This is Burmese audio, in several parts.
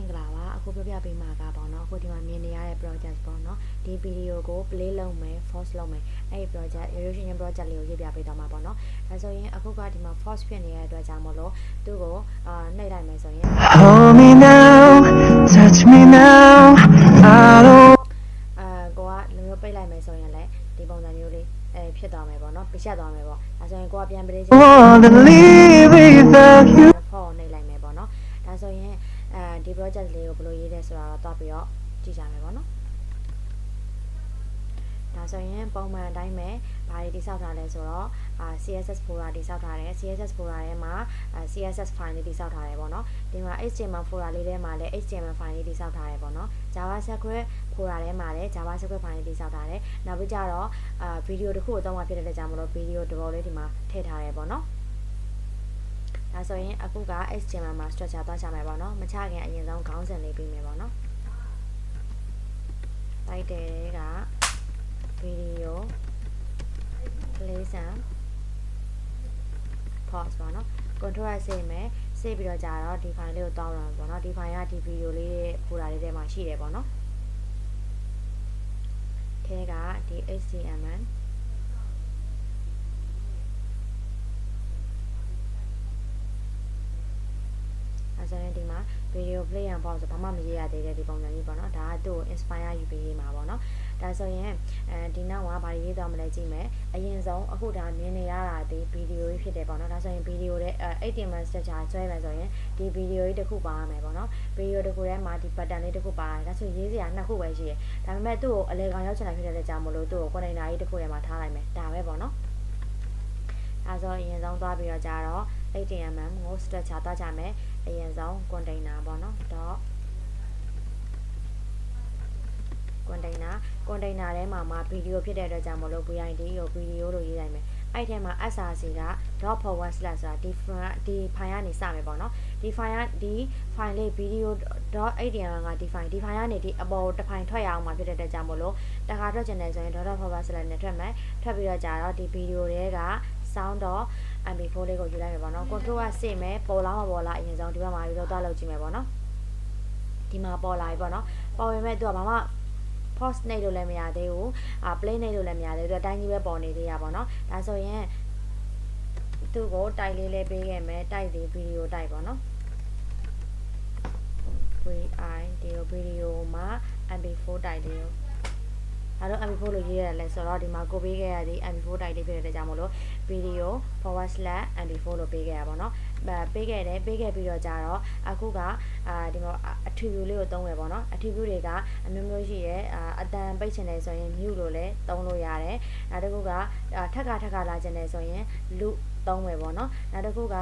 င်္ဂလာပါအခုပြောပြပေးမှာကပေါ့နော်အခုဒီမှာမြင်နေရတဲ့ project ပေါ့နော်ဒီ video ကို play လုပ်မယ် force လုပ်မယ်အဲ့ဒီ project erosion project လေးကိုရေးပြပေးတော့မှာပေါ့နော်ဒါဆိုရင်အခုကဒီမှာ force ဖြစ်နေတဲ့အတွက်ကြောင့်မလို့သူ့ကိုနှိပ်လိုက်မယ်ဆိုရင် Hold me now touch me now I don't ကိုကလူမျိုးပိတ်လိုက်မယ်ဆိုရင်လည်းဒီပုံစံမျိုးလေးဖြစ်သွားမယ်ပေါ့နော်ပြချက်သွားမယ်ပေါ့ဒါဆိုရင်ကိုကပြန်ပေးချင် want to live without you ဖော်နှိပ်လိုက်မယ်ပေါ့နော်ဒါဆိုရင်ဒီ project လေးကိုဘယ်လိုရေးလဲဆိုတာတော့တွားပြီးတော့ကြည့်ကြမယ်ပေါ့နော်ဒါဆိုရင်ပုံမှန်အတိုင်းပဲဘာတွေတိစောက်ထားလဲဆိုတော့CSS folder တိစောက်ထားတယ် CSS folder ထဲမှာCSS file လေးတိစောက်ထားတယ်ပေါ့နော်ဒီမှာ HTML folder လေးထဲမှာလည်း HTML file လေးတိစောက်ထားတယ်ပေါ့နော် JavaScript folder ထဲမှာလည်း JavaScript file လေးတိစောက်ထားတယ်နောက်ပြီးကြတော့ဗီဒီယိုတစ်ခုကိုသုံးမှာဖြစ်တဲ့ကြောင့်မလို့ဗီဒီယိုတစ်ပုဒ်လေးဒီမှာထည့်ထားတယ်ပေါ့နော်ဒါဆိုရင်အခုက HTML မှာ structure သွားချမယ်ပေါ့နော်မချခင်အရင်ဆုံးခေါင်းစဉ်လေးပြီးမယ်ပေါ့နော်တိုက်တယ်က video place and pause ပေါ့နော် control ဆေးမယ်ဆေးပြီးတော့ကြာတော့ဒီ file လေးကိုတောင်းရအောင်ပေါ့နော်ဒီ file ကဒီ video လေး folder လေးထဲမှာရှိတယ်ပေါ့နော်ထဲကဒီ HTMLဆိုရင်ဒီမှာ video play and pause ဆိုဘာမှမရေးရသေးတဲ့ဒီပုံစံကြီးပေါ့နော်ဒါကသူ့ကို inspire ယူပေးမှာပေါ့နော်ဒါဆိုရင်ဒီနောက်ကဘာရေးသွားမလဲကြည့်မယ်အရင်ဆုံးအခုဒါမြင်နေရတာဒီ video ကြီးဖြစ်တယ်ပေါ့နော်ဒါဆိုရင် video တဲ့HTML structure ဆွဲမယ်ဆိုရင်ဒီ video ကြီးတစ်ခုပါရမယ်ပေါ့နော် video တစ်ခုထဲမှာဒီ button လေးတစ်ခုပါတယ်ဒါဆိုရေးစရာနှစ်ခုပဲရှိတယ်ဒါပေမဲ့သူ့ကိုအလေကောင်ရောက်ချင်တာဖြစ်တဲ့ကြောင့်မလို့သူ့ကို container ကြီးတစ်ခုထဲမှာထားလိုက်မယ်ဒါပဲပေါ့နော်အဲဆိုအရင်ဆုံးသွားပြီးတော့ကြာတော့ HTML ကို structure သွားကြမယ်အရင်ဆုံး container ပေါ့နော် container ထဲမှာဗီဒီယိုဖြစ်တဲ့အတွက်ကြောင့်မလို့ VID ကို video လို့ရေးလိုက်မယ်အဲ့ထဲမှာ src က .forward/ ဆိုတာဒီ file ကနေစမယ်ပေါ့နော်ဒီ file လေး video.html ကဒီ file ကနေဒီအပေါ်တစ်ဖိုင်ထွက်ရအောင်မှာဖြစ်တဲ့အတွက်ကြောင့်မလို့တခါထွက်ချင်တယ်ဆိုရင် .forward/ နဲ့ထွက်မယ်ထွက်ပြီးတော့ကြာတော့ဒီ video တွေက sound.mp4 လေးကိုယူလိုက်မယ်ပေါ့နော် control ကစေ့မယ်ပေါ်လာမပေါ်လာအရင်ဆုံးဒီဘက်မှာပြီးတော့တွားလုပ်ကြည့်မယ်ပေါ့နော်ဒီမှာပေါ်လာပြီပေါ့နော်ပေါ်ပေမဲ့သူကဘာမှ pause နှိပ်လို့လည်းမရသေးဘူးplay နှိပ်လို့လည်းမရသေးဘူးအတိုင်းကြီးပဲပေါ်နေသေးရပါတော့ဒါဆိုရင်သူ့ကိုတိုက်လေးလေးပေးခဲ့မယ်တိုက်ဒီဗီဒီယိုတိုက်ပေါ့နော် video မှာ mp4 တိုက်လေးကိုဒါတော့ mp4 လို့ရေးရတယ်လဲဆိုတော့ဒီမှာကိုပေးခဲ့ရသည် mp4 တိုက်လေးဖြစ်တဲ့ကြောင့်မလို့ video / mp4 လို့ပေးခဲ့ရပါတော့ပေးခဲ့ပြီးတော့ကြာတော့အခုကဒီမှာ attribute လေးကိုသုံးရပေါ့နော် attribute တွေကအမျိုးမျိုးရှိရဲအတန်ပိတ်ချင်တယ်ဆိုရင် mute လို့လည်းသုံးလို့ရတယ်နောက်တစ်ခုကထက်ကလာချင်တယ်ဆိုရင် loop သုံးမယ်ပေါ့နော်နောက်တစ်ခုက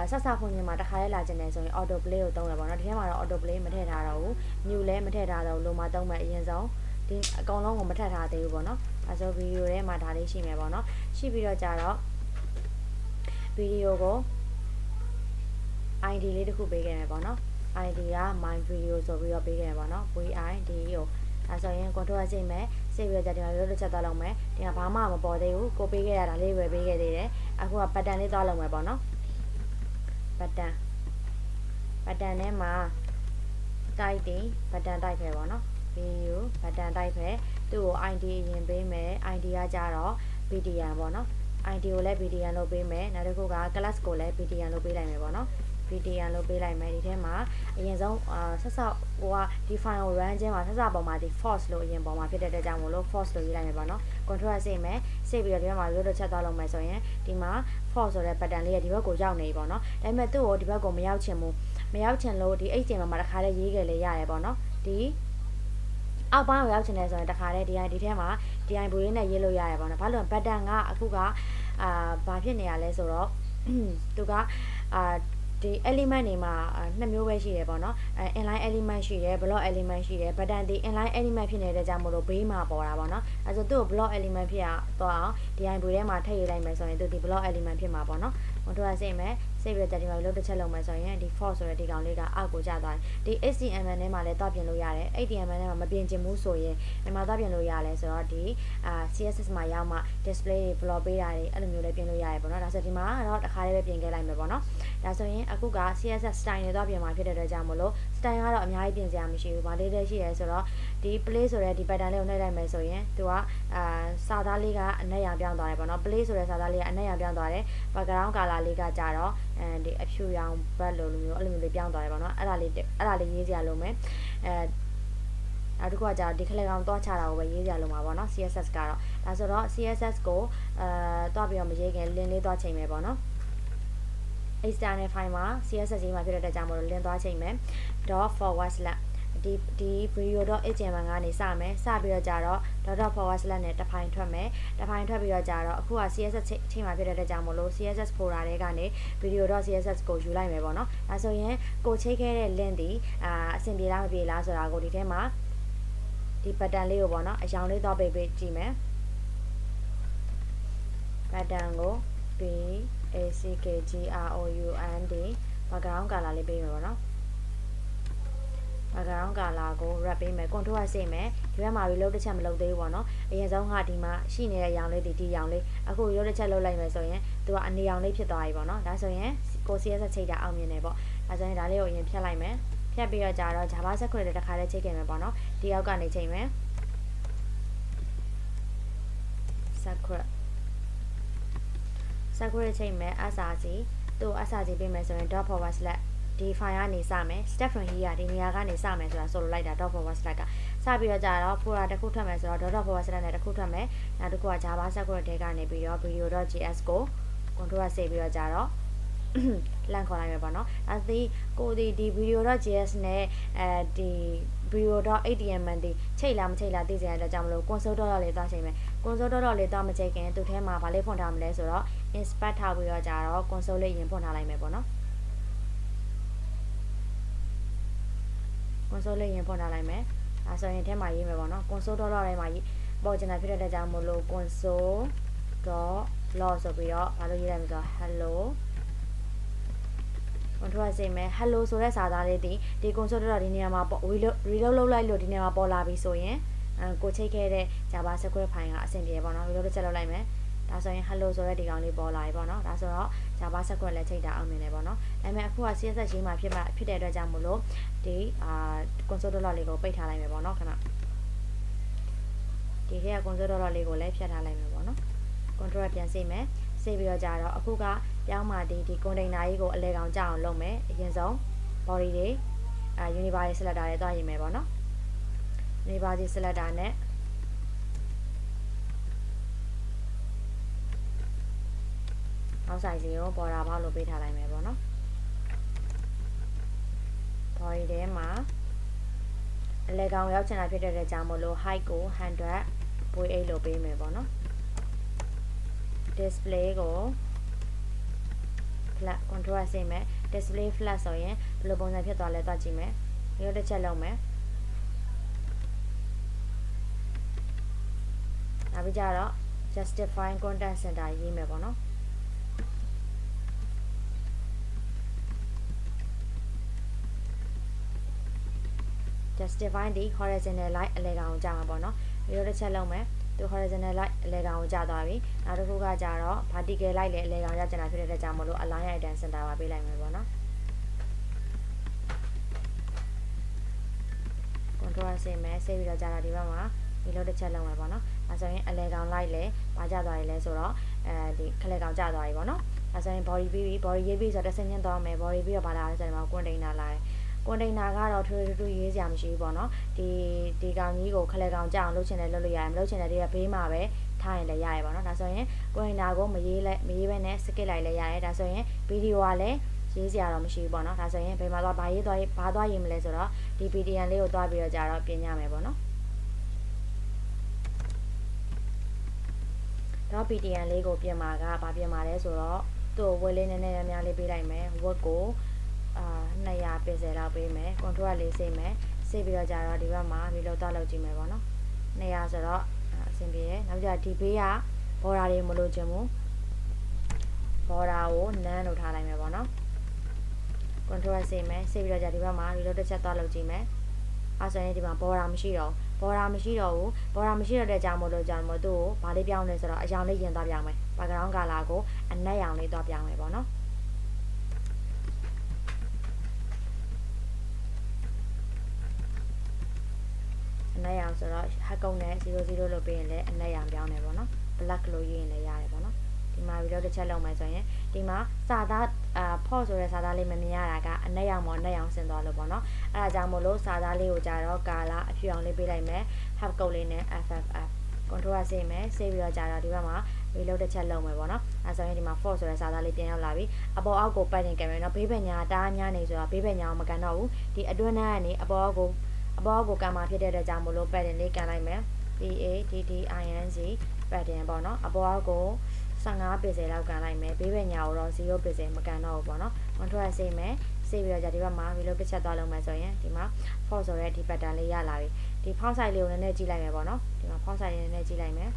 ဆက်စဖွင့်ခြင်းမှာတစ်ခါလေးလာချင်တယ်ဆိုရင် auto play ကိုသုံးရပေါ့နော်ဒီထဲမှာတော့ auto play မထည့်ထားတော့ဘူး mute လည်းမထည့်ထားတော့ဘူးလို့မှသုံးမယ်အရင်ဆုံးဒီအကောင်လုံးကိုမထည့်ထားသေးဘူးပေါ့နော်အဲဆိုဗီဒီယိုထဲမှာဒါလေးရှိမယ်ပေါ့နော်ရှိပြီးတော့ကြာတော့ဗီဒီယိုကို ID လေးတစ်ခုပေးခဲ့မယ်ပေါ့နော် ID က my video ဆိုပြီးတော့ပေးခဲ့မယ်ပေါ့နော် VID ကိုအဲဆိုရင် control စိတ်မယ်စိတ်ပြီးတော့ကြာဒီမှာရိုးတစ်ချက်သွားလုပ်မယ်ဒီမှာဘာမှမပေါ်သေးဘူးကိုပေးခဲ့ရတာလေးပဲပေးခဲ့သေးတယ်အခုက button လေးသွားလုပ်မယ်ပေါ့နော် button ထဲမှာတိုက်တင် button တိုက်ပဲပေါ့နော် video button တိုက်ပဲသူ့ကို ID အရင်ပေးမယ် ID ကကြတော့ btn ပေါ့နော် ID ကိုလည်း btn လို့ပေးမယ်နောက်တစ်ခုက class ကိုလည်း btn လို့ပေးလိုက်မယ်ပေါ့နော် btn လို့ပေးလိုက်မယ်ဒီထဲမှာအရင်ဆုံးဆက်ဆောက်ဟိုကဒီ file ကို run ခြင်းမှာဆက်ဆောက်ပေါ်မှာဒီ force လို့အရင်ပေါ်မှာဖြစ်တဲ့အတွက်ကြောင့်မို့လို့ force လို့ရေးလိုက်မယ်ပေါ့နော် control စိတ်မယ်စိတ်ပြီးတော့ဒီဘက်မှာရိုးရိုးချက်သွားလုပ်မယ်ဆိုရင်ဒီမှာ force ဆိုတဲ့ button လေးကဒီဘက်ကိုရောက်နေပြီပေါ့နော်ဒါပေမဲ့သူ့ကိုဒီဘက်ကိုမရောက်ချင်လို့ဒီ HTML မှာတစ်ခါလေးရေးခဲ့လေရတယ်ပေါ့နော်ဒီအောက်ပိုင်းကိုရောက်ချင်တယ်ဆိုရင်တစ်ခါလေးဒီထဲမှာ DI ဘူလေးနဲ့ရေးလို့ရတယ်ပေါ့နော်ဘာလို့ button ကအခုကဘာဖြစ်နေရလဲဆိုတော့သူကဒီ element တွေမှာနှစ်မျိုးပဲရှိတယ်ပေါ့နော် inline element ရှိတယ် block element ရှိတယ် button ဒီ inline element ဖြစ်နေတဲ့ကြောင့်မလို့ဘေးမှာပေါ်တာပေါ့နော်အဲဆိုသူ့ကို block element ဖြစ်သွားအောင် DI ဘူထဲမှာထည့်ရေးလိုက်မယ်ဆိုရင်သူဒီ block element ဖြစ်မှာပေါ့နော်control စိတ်မယ်စိတ်ပြီးတော့ဒီမှာလို့တစ်ချက်လုံးမယ်ဆိုရင်ဒီ force ဆိုတဲ့ဒီကောင်လေးကအောက်ကိုကျသွားတယ်ဒီ HTML ထဲမှာလည်းတွားပြင်လို့ရတယ် HTML ထဲမှာမပြင်ချင်ဘူးဆိုရင်ဒီမှာတွားပြင်လို့ရတယ်ဆိုတော့ဒီCSS မှာရောက်မှ display တွေ block ပေးတာတွေအဲ့လိုမျိုးလည်းပြင်လို့ရတယ်ပေါ့နော်ဒါဆိုဒီမှာတော့တစ်ခါလေးပဲပြင်ခဲ့လိုက်မယ်ပေါ့နော် ဒါဆိုရင်အခုက CSS style နဲ့တော့ပြင်မှာဖြစ်တဲ့အတွက်ကြောင့်မလို့ style ကတော့အများကြီးပြင်စရာမရှိဘူး။ဘာလေးတည်းရှိရဲဆိုတော့ဒီ play ဆိုတဲ့ဒီ pattern လေးကိုနှိပ်လိုက်မယ်ဆိုရင်သူကစာသားလေးကအနက်ရောင်ပြောင်းသွားတယ်ပေါ့နော် play ဆိုတဲ့စာသားလေးကအနက်ရောင်ပြောင်းသွားတယ် background color လေးကကြတော့ဒီအဖြူရောင်ဘက်လိုမျိုးအဲ့လိုမျိုးလေးပြောင်းသွားတယ်ပေါ့နော်အဲ့ဒါလေးရေးစရာလိုမယ်နောက်တစ်ခုကကြာဒီခလက်ကောင်သွားချတာကိုပဲရေးကြလို့မှာပေါ့နော် CSS ကတော့ဒါဆိုတော့ CSS ကိုသွားပြီးတော့မရေးခင် link လေးသွားချိန်မယ်ပေါ့နော် external file မှာ CSS ရေးမှာဖြစ်တဲ့ကြောင့်မလို့ link သွားချိန်မယ် .forward/ ဒီ video.html ကနေစမယ်စပြီးတော့ကြာတော့ .forward/ နဲ့တစ်ဖိုင်ထွက်မယ်တစ်ဖိုင်ထွက်ပြီးတော့ကြာတော့အခုက CSS ချိန်မှာဖြစ်တဲ့ကြောင့်မလို့ CSS folder ထဲကနေ video.css ကိုယူလိုက်မယ်ပေါ့နော်ဒါဆိုရင်ကိုချိန်ခဲ့တဲ့ link ဒီအဆင်ပြေလားမပြေလားဆိုတာကိုဒီထဲမှာဒီ pattern လေးကိုပေါ့နော်အရောင်လေးတော့ပေးကြည့်မယ် pattern ကို background background color လေးပေးမယ်ပေါ့နော် background color ကို wrap ပေးမယ် control ဆေးမယ်ဒီဘက်မှာ reload တစ်ချက်မလုပ်သေးဘူးပေါ့နော်အရင်ဆုံးကဒီမှာရှိနေတဲ့ရောင်လေးဒီရောင်လေးအခု reload တစ်ချက်လုပ်လိုက်မယ်ဆိုရင်သူကအနေရောင်လေးဖြစ်သွားပြီပေါ့နော်ဒါဆိုရင်ကို CSS ချိန်တာအောင်မြင်တယ်ပေါ့ဒါဆိုရင်ဒါလေးကိုအရင်ဖြတ်လိုက်မယ်ဖြတ်ပြီးတော့ကြာတော့ Java script တစ်ခါလေးချိန်ခဲ့မယ်ပေါ့နော်ဒီအောက်ကနေချိန်မယ် script ချိန်မယ် src သူ့ src ပေးမယ်ဆိုရင် .forward/ ဒီ file ကနေစမယ် step from here ဒီနေရာကနေစမယ်ဆိုတာဆိုလိုလိုက်တာ .forward/ ကစပြီးတော့ကြာတော့ folder တစ်ခုထွက်မယ်ဆိုတော့ .forward/ နဲ့တစ်ခုထွက်မယ်နောက်တစ်ခုက Java script ထဲကနေပြီးတော့ video.js ကို control ဆေးပြီးတော့ကြာတော့လန့်ခေါ်လိုက်မယ်ပေါ့နော်အဲဒီကိုဒီ video.js နဲ့ဒီ video.html ဒီချိန်လားမချိန်လားသိစရာအတွက်ကြောင့်မလို့ console.log လေးသွားချိန်မယ် console.log လေးသွားမချိန်ခင်သူ့ထဲမှာဗာလေးဖွင့်ထားမလဲဆိုတော့ inspect ထားပြီးတော့ကြာတော့ console လေးရင်ဖွင့်ထားလိုက်မယ်ပေါ့နော် console လေးရင်ဖွင့်ထားလိုက်မယ်ဒါဆိုရင်ထဲမှာရေးမယ်ပေါ့နော် console.log ထဲမှာပေါ်ချင်တာဖြစ်တဲ့ကြောင့်မလို့ console.log ဆိုပြီးတော့ဘာလို့ရေးလိုက်မလဲဆိုတော့ hello control ဆေးမယ် hello ဆိုတဲ့စာသားလေးဒီ console.log ဒီနေရာမှာ reload လုပ်လိုက်လို့ဒီနေရာမှာပေါ်လာပြီဆိုရင်ကိုချိန်ခဲ့တဲ့ Java script file ကအဆင်ပြေပေါ့နော် reload တစ်ချက်လုပ်လိုက်မယ်ဒါဆိုရင် hello ဆိုတဲ့ဒီကောင်လေးပေါ်လာပြီပေါ့နော်ဒါဆိုတော့ Java script လည်းချိန်တာအောင်မြင်တယ်ပေါ့နော်ဒါပေမဲ့အခုက CSS ရေးမှာဖြစ်တဲ့အတွက်ကြောင့်မို့လို့ဒီ console.log လေးကိုပိတ်ထားလိုက်မယ်ပေါ့နော်ခဏဒီထဲက console.log လေးကိုလည်းဖြတ်ထားလိုက်မယ်ပေါ့နော် control ပြန်ဆေးမယ်ဆေးပြီးတော့ကြာတော့အခုကပြောင်းမှဒီ container ကြီးကိုအလဲကောင်ကြအောင်လုပ်မယ်အရင်ဆုံး body တွေuniversity selector တွေတွားရင်မယ်ပေါ့နော် university selector နဲ့အောက်ဆိုင်စီကို border ဘောက်လို့ပေးထားလိုက်မယ်ပေါ့နော် body ထဲမှာအလဲကောင်ရောက်ချင်တာဖြစ်တဲ့ကြောင့်မို့လို့ height ကို 100.8 လို့ပေးမယ်ပေါ့နော် display ကို flat control ဆေးမယ် display flat ဆိုရင်ဘယ်လိုပုံစံဖြစ်သွားလဲတွက်ကြည့်မယ်ဒီလိုတစ်ချက်လုပ်မယ်နောက်ပြီးကြတော့ justify content center ရေးမယ်ပေါ့နော် justify ဒီ horizontal line အလဲကောင်ကိုကြာမှာပေါ့နော်ဒီလိုတစ်ချက်လုပ်မယ်သူ horizontal line အလဲကောင်ကိုကြာသွားပြီနောက်တစ်ခုကကြာတော့ vertical line လည်းအလဲကောင်ရကျင်တာဖြစ်တဲ့ကြောင့်မလို့ align item center ပါပေးလိုက်မယ်ပေါ့နော် control ဆေးမယ်ဆေးပြီးတော့ကြာတော့ဒီဘက်မှာဒီလိုတစ်ချက်လုပ်မယ်ပေါ့နော်အဲဆိုရင်အလဲကောင် line လည်းပါကြသွားပြီလဲဆိုတော့ဒီခလက်ကောင်ကြာသွားပြီပေါ့နော်အဲဆိုရင် body ပြီးပြီ body ရေးပြီးဆိုတော့တစ်ဆင့်ချင်းသွားမယ် body ပြီးတော့ဘာလာလဲဆိုတော့ container လာတယ်container ကတော့ထွေထွေရေးစရာမရှိဘူးပေါ့နော်ဒီကောင်ကြီးကိုခလက်ကောင်ကြအောင်လုပ်ချင်တယ်လုပ်လို့ရတယ်မလုပ်ချင်တဲ့တွေကဘေးမှာပဲထားရင်လည်းရတယ်ပေါ့နော်ဒါဆိုရင် container ကိုမရေးဘဲနဲ့ skip လိုက်လည်းရတယ်ဒါဆိုရင် video ကလည်းရေးစရာတော့မရှိဘူးပေါ့နော်ဒါဆိုရင်ဘယ်မှာသွားဘာသွားရေးမလဲဆိုတော့ဒီ PDN လေးကိုသွားပြီးတော့ကြာတော့ပြင်ရမယ်ပေါ့နော်တော့ PDN လေးကိုပြင်မှာကဘာပြင်မှာလဲဆိုတော့သူ့ဝက်လေးနည်းနည်းများလေးပေးလိုက်မယ်ဝက်ကို200 pixel လောက်ပေးမယ် control လေးစိတ်မယ်စိတ်ပြီးတော့ကြာတော့ဒီဘက်မှာဒီလိုတော့လုပ်ကြည့်မယ်ပေါ့နော်200ဆိုတော့အဆင်ပြေတယ်နောက်ကြဒီဘေးက border တွေမလို့ချင်ဘူး border ကို none လို့ထားလိုက်မယ်ပေါ့နော် control စိတ်မယ်စိတ်ပြီးတော့ကြာဒီဘက်မှာဒီလိုတစ်ချက်တော့လုပ်ကြည့်မယ်အဲဆိုရင်ဒီမှာ border မရှိတော့ဘူး border မရှိတော့တဲ့ကြောင့်မို့လို့သူ့ကိုဗာလေးပြောင်းလဲဆိုတော့အရောင်လေးရင်သွားပြောင်းမယ် background color ကိုအနက်ရောင်လေးသွားပြောင်းမယ်ပေါ့နော် ဆိုတော့ hard ကုန်းနဲ့00လို့ပေးရင်လည်းအနက်ရောင်ပြောင်းတယ်ပေါ့နော် black လို့ရေးရင်လည်းရတယ်ပေါ့နော်ဒီမှာ reload တစ်ချက်လုပ်မယ်ဆိုရင်ဒီမှာစာသားfont ဆိုတဲ့စာသားလေးမမြင်ရတာကအနက်ရောင်ပေါ်အနက်ရောင်ဆင်းသွားလို့ပေါ့နော်အဲ့ဒါကြောင့်မို့လို့စာသားလေးကိုကြတော့ color အဖြူအောင်လေးပေးလိုက်မယ် half ကုတ်လေးနဲ့ FFF control ဆေးမယ်ဆေးပြီးတော့ကြတော့ဒီဘက်မှာ reload တစ်ချက်လုပ်မယ်ပေါ့နော်အဲဆိုရင်ဒီမှာ font ဆိုတဲ့စာသားလေးပြန်ရောက်လာပြီအပေါ်အောက်ကိုပတ်တင်ကြမယ်နော်ဘေးဘက်ညာတားညာနေဆိုတော့ဘေးဘက်ညာကိုမကန်တော့ဘူးဒီအတွင်းထဲကနေအပေါ်အောက်ကိုကန်မှာဖြစ်တဲ့အတွက်ကြောင့်မို့လို့ပတ်တင်လေးကန်လိုက်မယ် PADDING ပတ်တင်ပေါ့နော်အပေါ်အောက်ကို15 pixel လောက်ကန်လိုက်မယ်ဘေးဘက်ညာကိုတော့0 pixel မကန်တော့ဘူးပေါ့နော် control ဆေးမယ်ဆေးပြီးတော့じゃဒီဘက်မှာ reload တစ်ချက်သွားလုပ်မယ်ဆိုရင်ဒီမှာ font ဆိုတဲ့ဒီ pattern လေးရလာပြီဒီ font size လေးကိုနည်းနည်းကြည့်လိုက်မယ်ပေါ့နော်ဒီမှာ font size လေးနည်းနည်းကြည့်လိုက်မယ်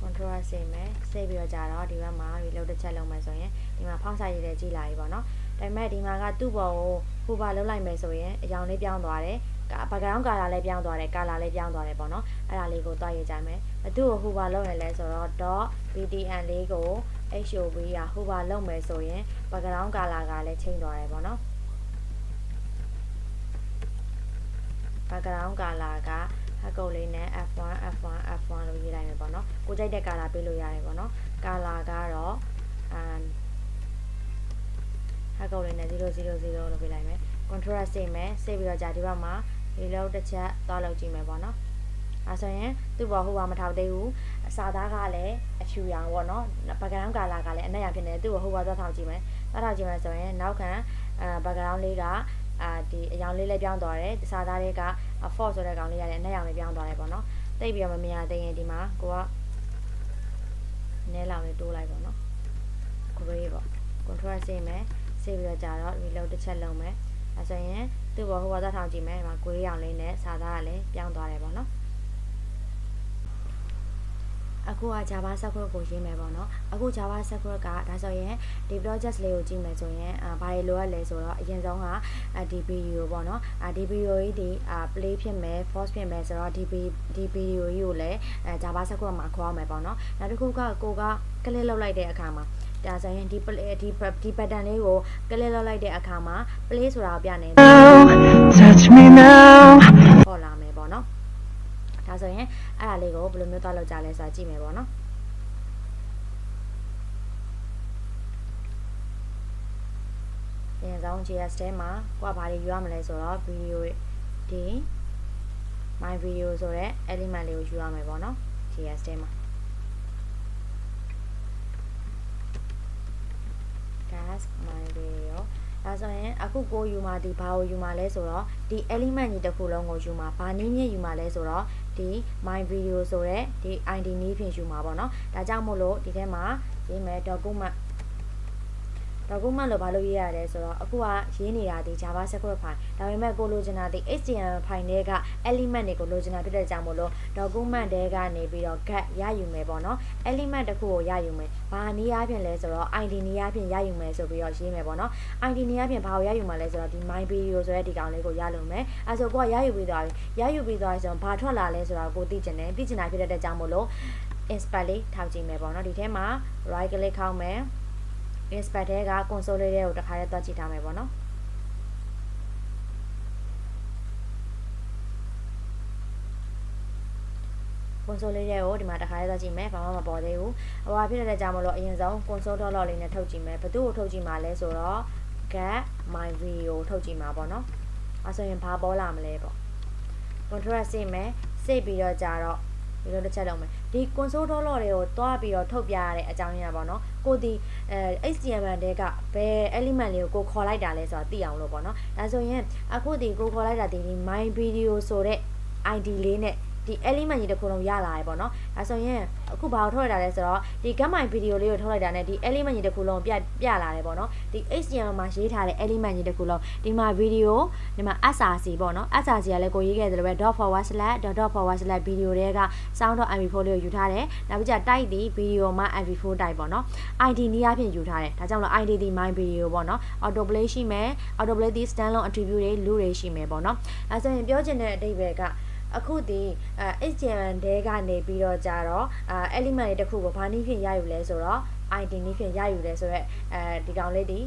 control ဆေးမယ်ဆေးပြီးတော့じゃတော့ဒီဘက်မှာ reload တစ်ချက်လုပ်မယ်ဆိုရင်ဒီမှာ font size လေးလည်းကြည့်လာပြီပေါ့နော်ဒါပေမဲ့ဒီမှာကသူ့ဘောကိုဟိုပါလုပ်လိုက်မယ်ဆိုရင်အရောင်လေးပြောင်းသွားတယ် background color လည်းပြောင်းသွားတယ် color လည်းပြောင်းသွားတယ်ပေါ့နော်အဲ့ဒါလေးကိုတွားရကြမယ်သူ့ကိုဟိုပါလုပ်ရင်လဲဆိုတော့ .btn လေးကို HOV ရဟိုပါလုပ်မယ်ဆိုရင် background color ကလည်းချိန်သွားတယ်ပေါ့နော် background color ကအကုတ်လေးနဲ့ F1 လို့ရေးလိုက်မယ်ပေါ့နော်ကိုကြိုက်တဲ့ color ပေးလို့ရတယ်ပေါ့နော် color ကတော့အကုတ်လေးနဲ့000လို့ပေးလိုက်မယ် control ဆေးမယ်ဆေးပြီးတော့じゃဒီဘက်မှာ reload တစ်ချက်သွားလုပ်ကြည့်မယ်ပေါ့နော်အဲဆိုရင်သူ့ဘောဟိုပါမထောက်သေးဘူးစာသားကလည်းအဖြူရောင်ပေါ့နော် background color ကလည်းအနက်ရောင်ဖြစ်နေတယ်သူ့ကိုဟိုပါသွားထောက်ကြည့်မယ်သွားထောက်ကြည့်မယ်ဆိုရင်နောက်ခံ background လေးကဒီအရောင်လေးလည်းပြောင်းသွားတယ်စာသားလေးက font ဆိုတဲ့ကောင်လေးရတယ်အနက်ရောင်လေးပြောင်းသွားတယ်ပေါ့နော်တိတ်ပြီးတော့မမြင်ရသေးရင်ဒီမှာကိုကနဲလောင်လေးတိုးလိုက်ပေါ့နော် gray ပေါ့ control ဆေးမယ်ဆေးပြီးတော့ကြတော့ reload တစ်ချက်လုပ်မယ်အဲဆိုရင်သူ့ဘောဟိုပါသွားထောက်ကြည့်မယ်ဒီမှာ gray ရောင်လေးနဲ့စာသားကလည်းပြောင်းသွားတယ်ပေါ့နော်အခုက Java script ကိုရေးမယ်ပေါ့နော်အခု Java script ကဒါဆိုရင်ဒီ project လေးကိုကြည့်မယ်ဆိုရင်ဘာတွေလိုအပ်လဲဆိုတော့အရင်ဆုံးကဒီ video ပေါ့နော်ဒီ video ကြီးဒီ play ဖြစ်မယ် force ဖြစ်မယ်ဆိုတော့ဒီ video ကြီးကိုလည်းJava script မှာခေါ်ရမယ်ပေါ့နော်နောက်တစ်ခုကကိုက click လုပ်လိုက်တဲ့အခါမှာဒါဆိုရင်ဒီ pattern လေးကို click လုပ်လိုက်တဲ့အခါမှာ play ဆိုတာကိုပြနေတယ် touch me now ပေါ်လာမယ်ပေါ့နော်ဒါဆိုရင်အဲ့ဒါလေးကိုဘယ်လိုမျိုးသွားလောက်ကြလဲဆိုတာကြည့်မယ်ပေါ့နော်ပြန်ဆောင် JS ထဲမှာကိုကဘာတွေယူရမလဲဆိုတော့ video ဒီ my video ဆိုတဲ့ element လေးကိုယူရမယ်ပေါ့နော် JS ထဲမှာ that's my video ဒါဆိုရင်အခုကိုယူမှာဒီဘာကိုယူမှာလဲဆိုတော့ဒီ element ကြီးတစ်ခုလုံးကိုယူမှာဘာနည်းနဲ့ယူမှာလဲဆိုတော့ဒီ my video ဆိုတဲ့ဒီ ID နည်းဖြင့်ယူမှာပေါ့နော်ဒါကြောင့်မို့လို့ဒီထဲမှာရေးမယ် document လို့ဘာလို့ရေးရလဲဆိုတော့အခုကရေးနေတာဒီ Java script file ဒါပေမဲ့ကိုလိုချင်တာဒီ HTML file တွေက element တွေကိုလိုချင်တာဖြစ်တဲ့ကြောင့်မို့လို့ document တွေကနေပြီးတော့ get ရယူမယ်ပေါ့နော် element တစ်ခုကိုရယူမယ်ဘာနည်းအားဖြင့်လဲဆိုတော့ ID နည်းအားဖြင့်ရယူမယ်ဆိုပြီးတော့ရေးမယ်ပေါ့နော် ID နည်းအားဖြင့်ဘာကိုရယူမှာလဲဆိုတော့ဒီ my video ဆိုတဲ့ဒီကောင်လေးကိုရလို့မယ်အဲဆိုကိုကရယူပြီးသွားပြီရယူပြီးသွားပြီဆိုတော့ဘာထွက်လာလဲဆိုတော့ကိုသိချင်တယ်ဖြစ်တဲ့ကြောင့်မို့လို့ inspect လေးထောက်ကြည့်မယ်ပေါ့နော်ဒီထဲမှာ right click ခေါက်မယ် inspect ထဲက console လေးကိုတစ်ခါတည်းတွက်ကြည့်ထားမယ်ပေါ့နော် console လေးကိုဒီမှာတစ်ခါတည်းတွက်ကြည့်မယ်ဘာမှမပေါ်သေးဘူးဟိုဟာဖြစ်တဲ့ကြောင့်မလို့အရင်ဆုံး console.log လေးနဲ့ထုတ်ကြည့်မယ်ဘယ်သူ့ကိုထုတ်ကြည့်မှာလဲဆိုတော့ get my video ထုတ်ကြည့်မှာပေါ့နော်အဲဆိုရင်ဘာပေါ်လာမလဲပေါ့ control ဆေးမယ်ဆေးပြီးတော့ကြာတော့ဒီလိုတစ်ချက်လုပ်မယ်ဒီ console.log တွေကိုတွားပြီးတော့ထုတ်ပြရတဲ့အကြောင်းရင်းပေါ့နော်ကိုဒီHTML တဲကဘယ် element လေးကိုခေါ်လိုက်တာလဲဆိုတာသိအောင်လို့ပေါ့နော်ဒါဆိုရင်အခုဒီကိုခေါ်လိုက်တာဒီ my video ဆိုတဲ့ ID လေးနဲ့ဒီ element ကြီးတစ်ခုလုံးရလာတယ်ပေါ့နော်ဒါဆိုရင်အခုဘာကိုထုတ်လိုက်တာလဲဆိုတော့ဒီ get my video လေးကိုထုတ်လိုက်တာနဲ့ဒီ element ကြီးတစ်ခုလုံးပြလာတယ်ပေါ့နော်ဒီ HTML မှာရေးထားတဲ့ element ကြီးတစ်ခုလုံးဒီမှာ video ဒီမှာ src ပေါ့နော် src ကလည်းကိုရေးခဲ့တယ်လို့ပဲ ./video တွေက sound.mp4 လေးကိုယူထားတယ်နောက်ပြီးကြ type ဒီ video မှာ mp4 type ပေါ့နော် id နည်းအားဖြင့်ယူထားတယ်ဒါကြောင့်လို့ id ဒီ my video ပေါ့နော် auto play ရှိမယ် auto play ဒီ standalone attribute တွေ loop တွေရှိမယ်ပေါ့နော်အဲဆိုရင်ပြောချင်တဲ့အဓိပ္ပာယ်က အခုဒီ HTML တဲကနေပြီးတော့ကြတော့element တွေတစ်ခုကိုဘာနည်းဖြင့်ရယူလဲဆိုတော့ ID နည်းဖြင့်ရယူလဲဆိုတော့ဒီကောင်လေးဒီ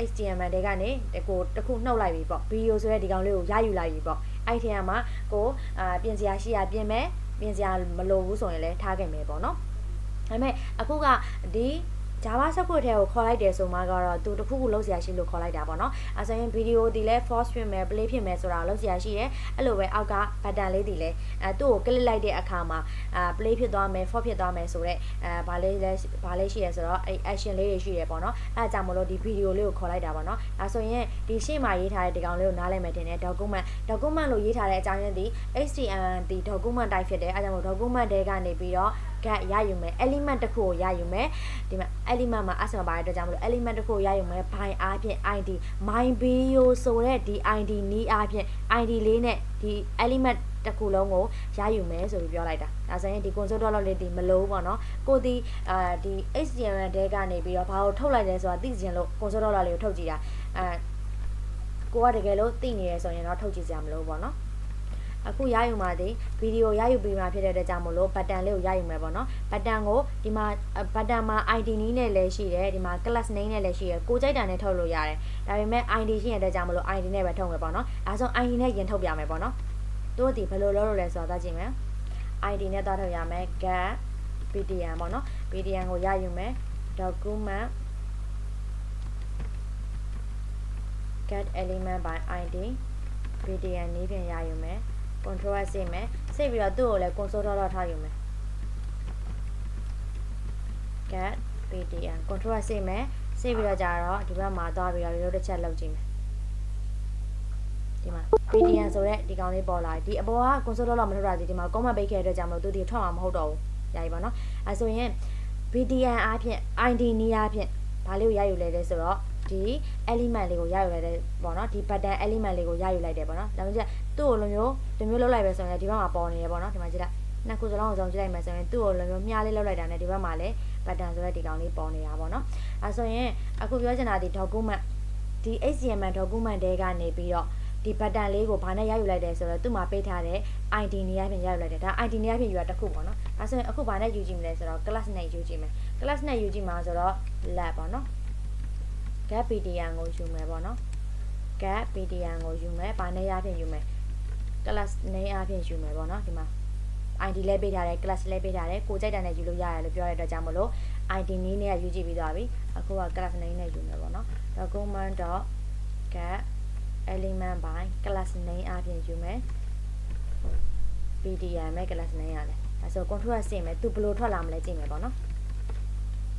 HTML တဲကနေတစ်ခုနှုတ်လိုက်ပြီပေါ့ video ဆိုတဲ့ဒီကောင်လေးကိုရယူလိုက်ပြီပေါ့အဲ့ထဲမှာကိုပြင်စရာရှိရပြင်မယ်ပြင်စရာမလိုဘူးဆိုရင်လည်းထားခဲ့မယ်ပေါ့နော်ဒါပေမဲ့အခုကဒီ Java script ထဲကိုခေါ်လိုက်တယ်ဆိုမှကတော့သူတစ်ခုခုလုပ်စရာရှိလို့ခေါ်လိုက်တာပေါ့နော်အဲဆိုရင် video ဒီလဲ force ဖြစ်မယ် play ဖြစ်မယ်ဆိုတာလုပ်စရာရှိတယ်အဲ့လိုပဲအောက်က button လေးဒီလဲသူ့ကို click လိုက်တဲ့အခါမှာ play ဖြစ်သွားမယ် force ဖြစ်သွားမယ်ဆိုတော့ဘာလေးရှိရဆိုတော့အဲ့ action လေးတွေရှိရပေါ့နော်အဲအကြောင်းမလို့ဒီ video လေးကိုခေါ်လိုက်တာပေါ့နော်အဲဆိုရင်ဒီရှေ့မှာရေးထားတဲ့ဒီကောင်လေးကိုနားလည်မယ်တင်တယ် document လို့ရေးထားတဲ့အကြောင်းရင်းဒီ HTML ဒီ document type ဖြစ်တယ်အဲကြောင့်မို့ document တွေကနေပြီးတော့ရယူမယ် element တစ်ခုကိုရယူမယ်ဒီမှာ element မှာအစမပါတဲ့အတွက်ကြောင့်မလို့ element တစ်ခုကိုရယူမယ် by အားဖြင့် id my bio ဆိုတဲ့ဒီ id နီးအားဖြင့် id လေးနဲ့ဒီ element တစ်ခုလုံးကိုရယူမယ်ဆိုပြီးပြောလိုက်တာဒါဆိုရင်ဒီ console.log လေးဒီမလို့ပေါ့နော်ကိုဒီဒီ HTML တဲကနေပြီးတော့ဘာကိုထုတ်လိုက်လဲဆိုတာသိချင်လို့ console.log လေးကိုထုတ်ကြည့်တာကိုကတကယ်လို့သိနေရဆိုရင်တော့ထုတ်ကြည့်စရာမလိုပေါ့နော်အခုရယူမှာဒီဗီဒီယိုရယူပြီးမှဖြစ်တဲ့အတွက်ကြောင့်မို့လို့ button လေးကိုရယူမယ်ပေါ့နော် button ကိုဒီမှာ button မှာ ID နည်းနဲ့လည်းရှိတယ်ဒီမှာ class name နဲ့လည်းရှိတယ်ကိုကြိုက်တာနဲ့ထုတ်လို့ရတယ်ဒါပေမဲ့ ID ရှိတဲ့အတွက်ကြောင့်မို့လို့ ID နဲ့ပဲထုတ်မယ်ပေါ့နော်အဲဆို ID နဲ့ရင်ထုတ်ပြမယ်ပေါ့နော်တို့ဒီဘယ်လိုလုပ်လို့လဲဆိုတော့ကြည့်မယ် ID နဲ့သွားထုတ်ရမယ် get pdm ပေါ့နော် pdm ကိုရယူမယ် document get element by ID pdm နည်းဖြင့်ရယူမယ်control စိတ်မယ်စိတ်ပြီးတော့သူ့ကိုလည်း console.log ထားယူမယ် get pdm control စိတ်မယ်စိတ်ပြီးတော့ကြာတော့ဒီဘက်မှာသွားပြီးတော့ reload တစ်ချက်လုပ်ကြည့်မယ်ဒီမှာ pdm ဆိုတဲ့ဒီကောင်လေးပေါ်လာဒီအပေါ်က console.log မထုတ်တာဒီမှာ comment ပိတ်ခဲ့တဲ့အတွက်ကြောင့်မလို့သူဒီထွက်မှာမဟုတ်တော့ဘူးရပြီပေါ့နော်အဲဆိုရင် pdm အားဖြင့် id နည်းအားဖြင့်ဘာလေးကိုရယူလဲလဲဆိုတော့ဒီ element လေးကိုရယူလိုက်တယ်ပေါ့နော်ဒီ button element လေးကိုရယူလိုက်တယ်ပေါ့နော်ဒါမှမဟုတ်သူ့ကိုလိုမျိုးလုပ်လိုက်ပဲဆိုရင်ဒီဘက်မှာပေါ်နေရပေါ့နော်ဒီမှာကြည့်လိုက်နှစ်ခုစလုံးကိုစုံကြည့်လိုက်မယ်ဆိုရင်သူ့ကိုလိုမျိုးမြားလေးလုပ်လိုက်တာနဲ့ဒီဘက်မှာလည်း button ဆိုတဲ့ဒီကောင်လေးပေါ်နေတာပေါ့နော်အဲဆိုရင်အခုပြောချင်တာဒီ document ဒီ HTML document တွေကနေပြီးတော့ဒီ button လေးကိုဘာနဲ့ရယူလိုက်တယ်ဆိုတော့သူ့မှာပေးထားတဲ့ ID နေရာပြင်ရယူလိုက်တယ်ဒါ ID နေရာပြင်ယူတာတစ်ခုပေါ့နော်အဲဆိုရင်အခုဘာနဲ့ယူကြည့်မလဲဆိုတော့ class နဲ့ယူကြည့်မယ် class နဲ့ယူကြည့်မှာဆိုတော့ lab ပေါ့နော် get pdm ကိုယူမယ်ပေါ့နော် get pdm ကိုယူမယ်ဘာနဲ့ရပြင်ယူမယ် class name အပြင်ယူမယ်ပေါ့နော်ဒီမှာ ID လဲပေးထားတယ် class လဲပေးထားတယ်ကိုကြိုက်တာနဲ့ယူလို့ရတယ်လို့ပြောရတဲ့အတွက်ကြောင့်မလို့ ID နည်းနဲ့ယူကြည့်ပြီးသွားပြီအခုက class name နဲ့ယူမယ်ပေါ့နော် document.get element by class name အပြင်ယူမယ် pdm နဲ့ class name ရတယ်အဲဆို control ဆင့်မယ်သူဘယ်လိုထွက်လာမလဲကြည့်မယ်ပေါ့နော်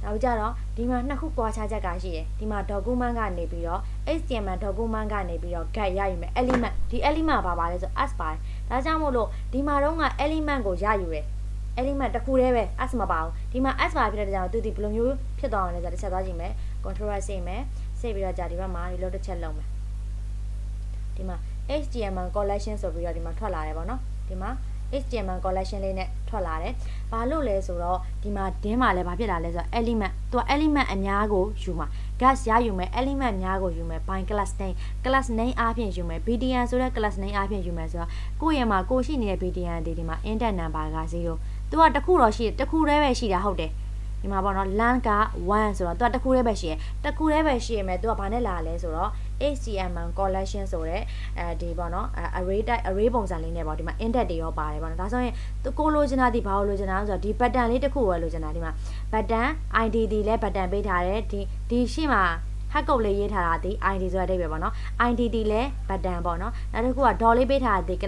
နောက်ကြတော့ဒီမှာနှစ်ခုကွာခြားချက်ကရှိတယ်ဒီမှာ document ကနေပြီးတော့ HTML document ကနေပြီးတော့ get ရယူမယ် element ဒီ element ဘာလဲဆို as ပါတယ်ဒါကြောင့်မို့လို့ဒီမှာတော့က element ကိုရယူတယ် element တစ်ခုတည်းပဲ as မပါဘူးဒီမှာ as ပါဖြစ်တဲ့ကြောင့်သူဒီဘယ်လိုမျိုးဖြစ်သွားအောင်လဲဆိုတော့တစ်ချက်သွားကြည့်မယ် control စိတ်မယ်စိတ်ပြီးတော့ကြာဒီဘက်မှာ reload တစ်ချက်လုပ်မယ်ဒီမှာ HTML collection ဆိုပြီးတော့ဒီမှာထွက်လာတယ်ပေါ့နော်ဒီမှာHTML collection လေးနဲ့ထွက်လာတယ်။ဘာလို့လဲဆိုတော့ဒီမှာဒင်းမှာလည်းဘာဖြစ်လာလဲဆိုတော့ element သူက element အများကိုယူမှာ gas ရယူမယ် element အများကိုယူမယ် by class name အားဖြင့်ယူမယ် bdn ဆိုတဲ့ class name အားဖြင့်ယူမယ်ဆိုတော့ကိုယ့်ရဲ့မှာကိုရှိနေတဲ့ bdn ဒီမှာ index number က0သူကတစ်ခုတော့ရှိတယ်တစ်ခုတည်းပဲရှိတာဟုတ်တယ်ဒီမှာပေါ့နော် len က1ဆိုတော့သူကတစ်ခုတည်းပဲရှိတယ်တစ်ခုတည်းပဲရှိရမယ်သူကဘာနဲ့လာလဲဆိုတော့ HTML collection ဆိုတဲ့ဒီပေါ့နော် array ပုံစံလေးနဲ့ပေါ့ဒီမှာ index တွေရောပါတယ်ပေါ့နော်ဒါဆိုရင်သူကိုလိုချင်တာဒီဘာလို့လိုချင်တာဆိုတော့ဒီ button လေးတစ်ခုပဲလိုချင်တာဒီမှာ button ID ဒီလဲ button ပေးထားတယ်ဒီရှေ့မှာဟက်ကုတ်လေးရေးထားတာဒီ ID ဆိုတဲ့အဓိပ္ပာယ်ပေါ့နော် ID ဒီလဲ button ပေါ့နော်နောက်တစ်ခုက dollar လေးပေးထားတဲ့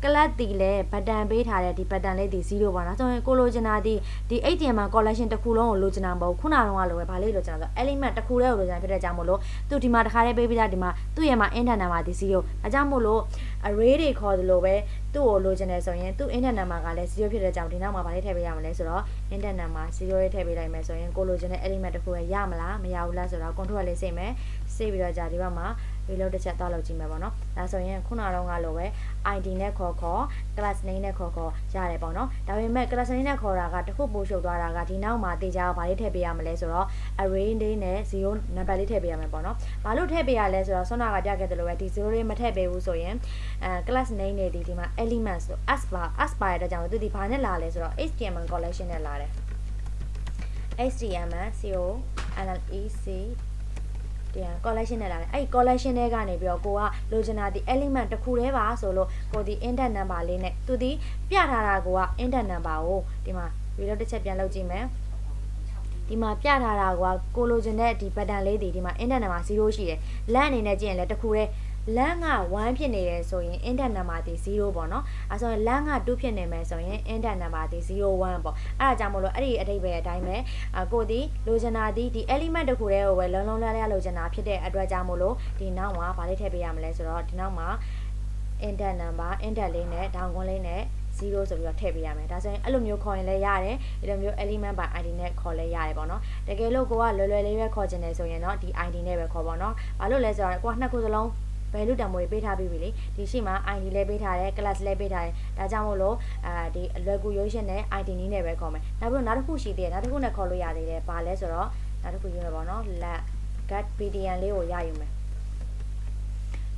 class ဒီလဲ button ပေးထားတဲ့ဒီ button လေးဒီ0ပေါ့နော်ဆိုရင်ကိုလိုချင်တာဒီ HTML collection တစ်ခုလုံးကိုလိုချင်တာမဟုတ်ခုနကတော့လိုပဲဗာလေးလိုချင်တာဆို element တစ်ခုတည်းကိုလိုချင်တာဖြစ်တဲ့ကြောင့်မို့လို့သူဒီမှာတစ်ခါတည်းပေးပြီးသားဒီမှာသူ့ရဲ့မှာ index number ဒီ0အကြောင်းမို့လို့ array တွေခေါ်သလိုပဲသူ့ကိုလိုချင်တယ်ဆိုရင်သူ့ index number ကလည်း0ဖြစ်တဲ့ကြောင့်ဒီနောက်မှာဗာလေးထည့်ပေးရမလဲဆိုတော့ index number 0လေးထည့်ပေးလိုက်မယ်ဆိုရင်ကိုလိုချင်တဲ့ element တစ်ခုရရမလားမရဘူးလားဆိုတော့ control လေးစိတ်မယ်စိတ်ပြီးတော့ကြာဒီဘက်မှာ reload တစ်ချက်သွားလုပ်ကြည့်မယ်ပေါ့နော်ဒါဆိုရင်ခုနကတော့ကလိုပဲ ID နဲ့ခေါ် class name နဲ့ခေါ်ရတယ်ပေါ့နော်ဒါပေမဲ့ class name နဲ့ခေါ်တာကတခုပို့ရှုပ်သွားတာကဒီနောက်မှာတေချာဘာလေးထည့်ပေးရမလဲဆိုတော့ array name နဲ့0 number လေးထည့်ပေးရမယ်ပေါ့နော်ဘာလို့ထည့်ပေးရလဲဆိုတော့ဆွမ်းနာကပြခဲ့တယ်လို့ပဲဒီ0လေးမထည့်ပေးဘူးဆိုရင် class name နဲ့ဒီမှာ elements ဆို as bar ရတဲ့ကြောင့်သူဒီဘာနဲ့လာလဲဆိုတော့ html collection နဲ့လာတယ်html collection နဲ့လာတယ်အဲ့ collection တွေကနေပြီးတော့ကိုကလိုချင်တာဒီ element တစ်ခုတည်းပါဆိုလို့ကိုဒီ index number လေးနဲ့သူဒီပြထားတာကိုက index number ကိုဒီမှာ reload တစ်ချက်ပြန်လုပ်ကြည့်မယ်ဒီမှာပြထားတာကကိုလိုချင်တဲ့ဒီ button လေးဒီမှာ index number 0ရှိတယ်လမ်းအနေနဲ့ကြည့်ရင်လည်းတစ်ခုတည်းလမ်းက1ဖြစ်နေတယ်ဆိုရင် index number ဒီ0ပေါ့နော်အဲဆိုရင်လမ်းက2ဖြစ်နေမယ်ဆိုရင် index number ဒီ01ပေါ့အဲဒါကြောင့်မလို့အဲ့ဒီအတိတ်ပဲအတိုင်းပဲကိုဒီလိုချင်တာဒီ element တစ်ခုတည်းကိုပဲလုံးလုံးလားလားလိုချင်တာဖြစ်တဲ့အတွက်ကြောင့်မလို့ဒီနောက်မှာဗာလေးထည့်ပေးရမလဲဆိုတော့ဒီနောက်မှာ index number index လေးနဲ့ down ခွန်းလေးနဲ့0ဆိုပြီးတော့ထည့်ပေးရမယ်ဒါဆိုရင်အဲ့လိုမျိုးခေါ်ရင်လည်းရတယ်ဒီလိုမျိုး element by id နဲ့ခေါ်လဲရတယ်ပေါ့နော်တကယ်လို့ကိုကလွယ်လွယ်လေးပဲခေါ်ချင်တယ်ဆိုရင်တော့ဒီ id နဲ့ပဲခေါ်ပါနော်ဘာလို့လဲဆိုတော့ကိုကနှစ်ခုစလုံးvalue တန်ဖိုးပေးထားပြီးပြီလေဒီရှိမှာ id လည်းပေးထားတယ် class လည်းပေးထားတယ်ဒါကြောင့်မို့လို့ဒီအလွယ်ကူရိုးရှင်းတဲ့ id နည်းနဲ့ပဲခေါ်မယ်နောက်တစ်ခုရှိသေးတယ်နောက်တစ်ခုနဲ့ခေါ်လို့ရသေးတယ်ဘာလဲဆိုတော့နောက်တစ်ခုယူမယ်ပေါ့နော် get pdn လေးကိုရယူမယ်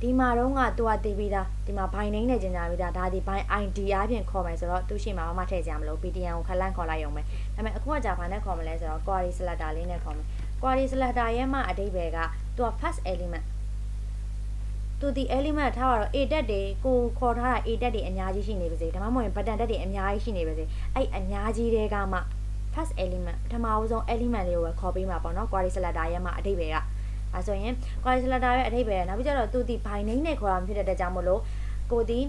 ဒီမှာတော့ကသူကတည်ပြီးသားဒီမှာ by name နဲ့ကျင်ညာပြီးသားဒါဒီ by id အပြင်ခေါ်မယ်ဆိုတော့သူရှိမှာမထည့်ကြမလို့ pdn ကိုခလန့်ခေါ်လိုက်ရုံပဲဒါပေမဲ့အခုကကြာဘာနဲ့ခေါ်မလဲဆိုတော့ query selector လေးနဲ့ခေါ်မယ် query selector ရဲ့မှာအဓိပ္ပာယ်ကသူက first elementသူဒီ element ထားတော့ a တက်တွေကိုခေါ်ထားတာ a တက်တွေအများကြီးရှိနေပါစေဒါမှမဟုတ်ရင် button တက်တွေအများကြီးရှိနေပါစေအဲ့အများကြီးတွေကမှ first element ပထမဦးဆုံး element လေးကိုပဲခေါ်ပေးမှာပေါ့နော် query selector ရဲ့မှာအဓိပ္ပာယ်ကအဲဆိုရင် query selector ရဲ့အဓိပ္ပာယ်နောက်ပြီးကျတော့သူဒီ by name နဲ့ခေါ်တာဖြစ်တဲ့ကြောင့်မလို့ကိုဒီ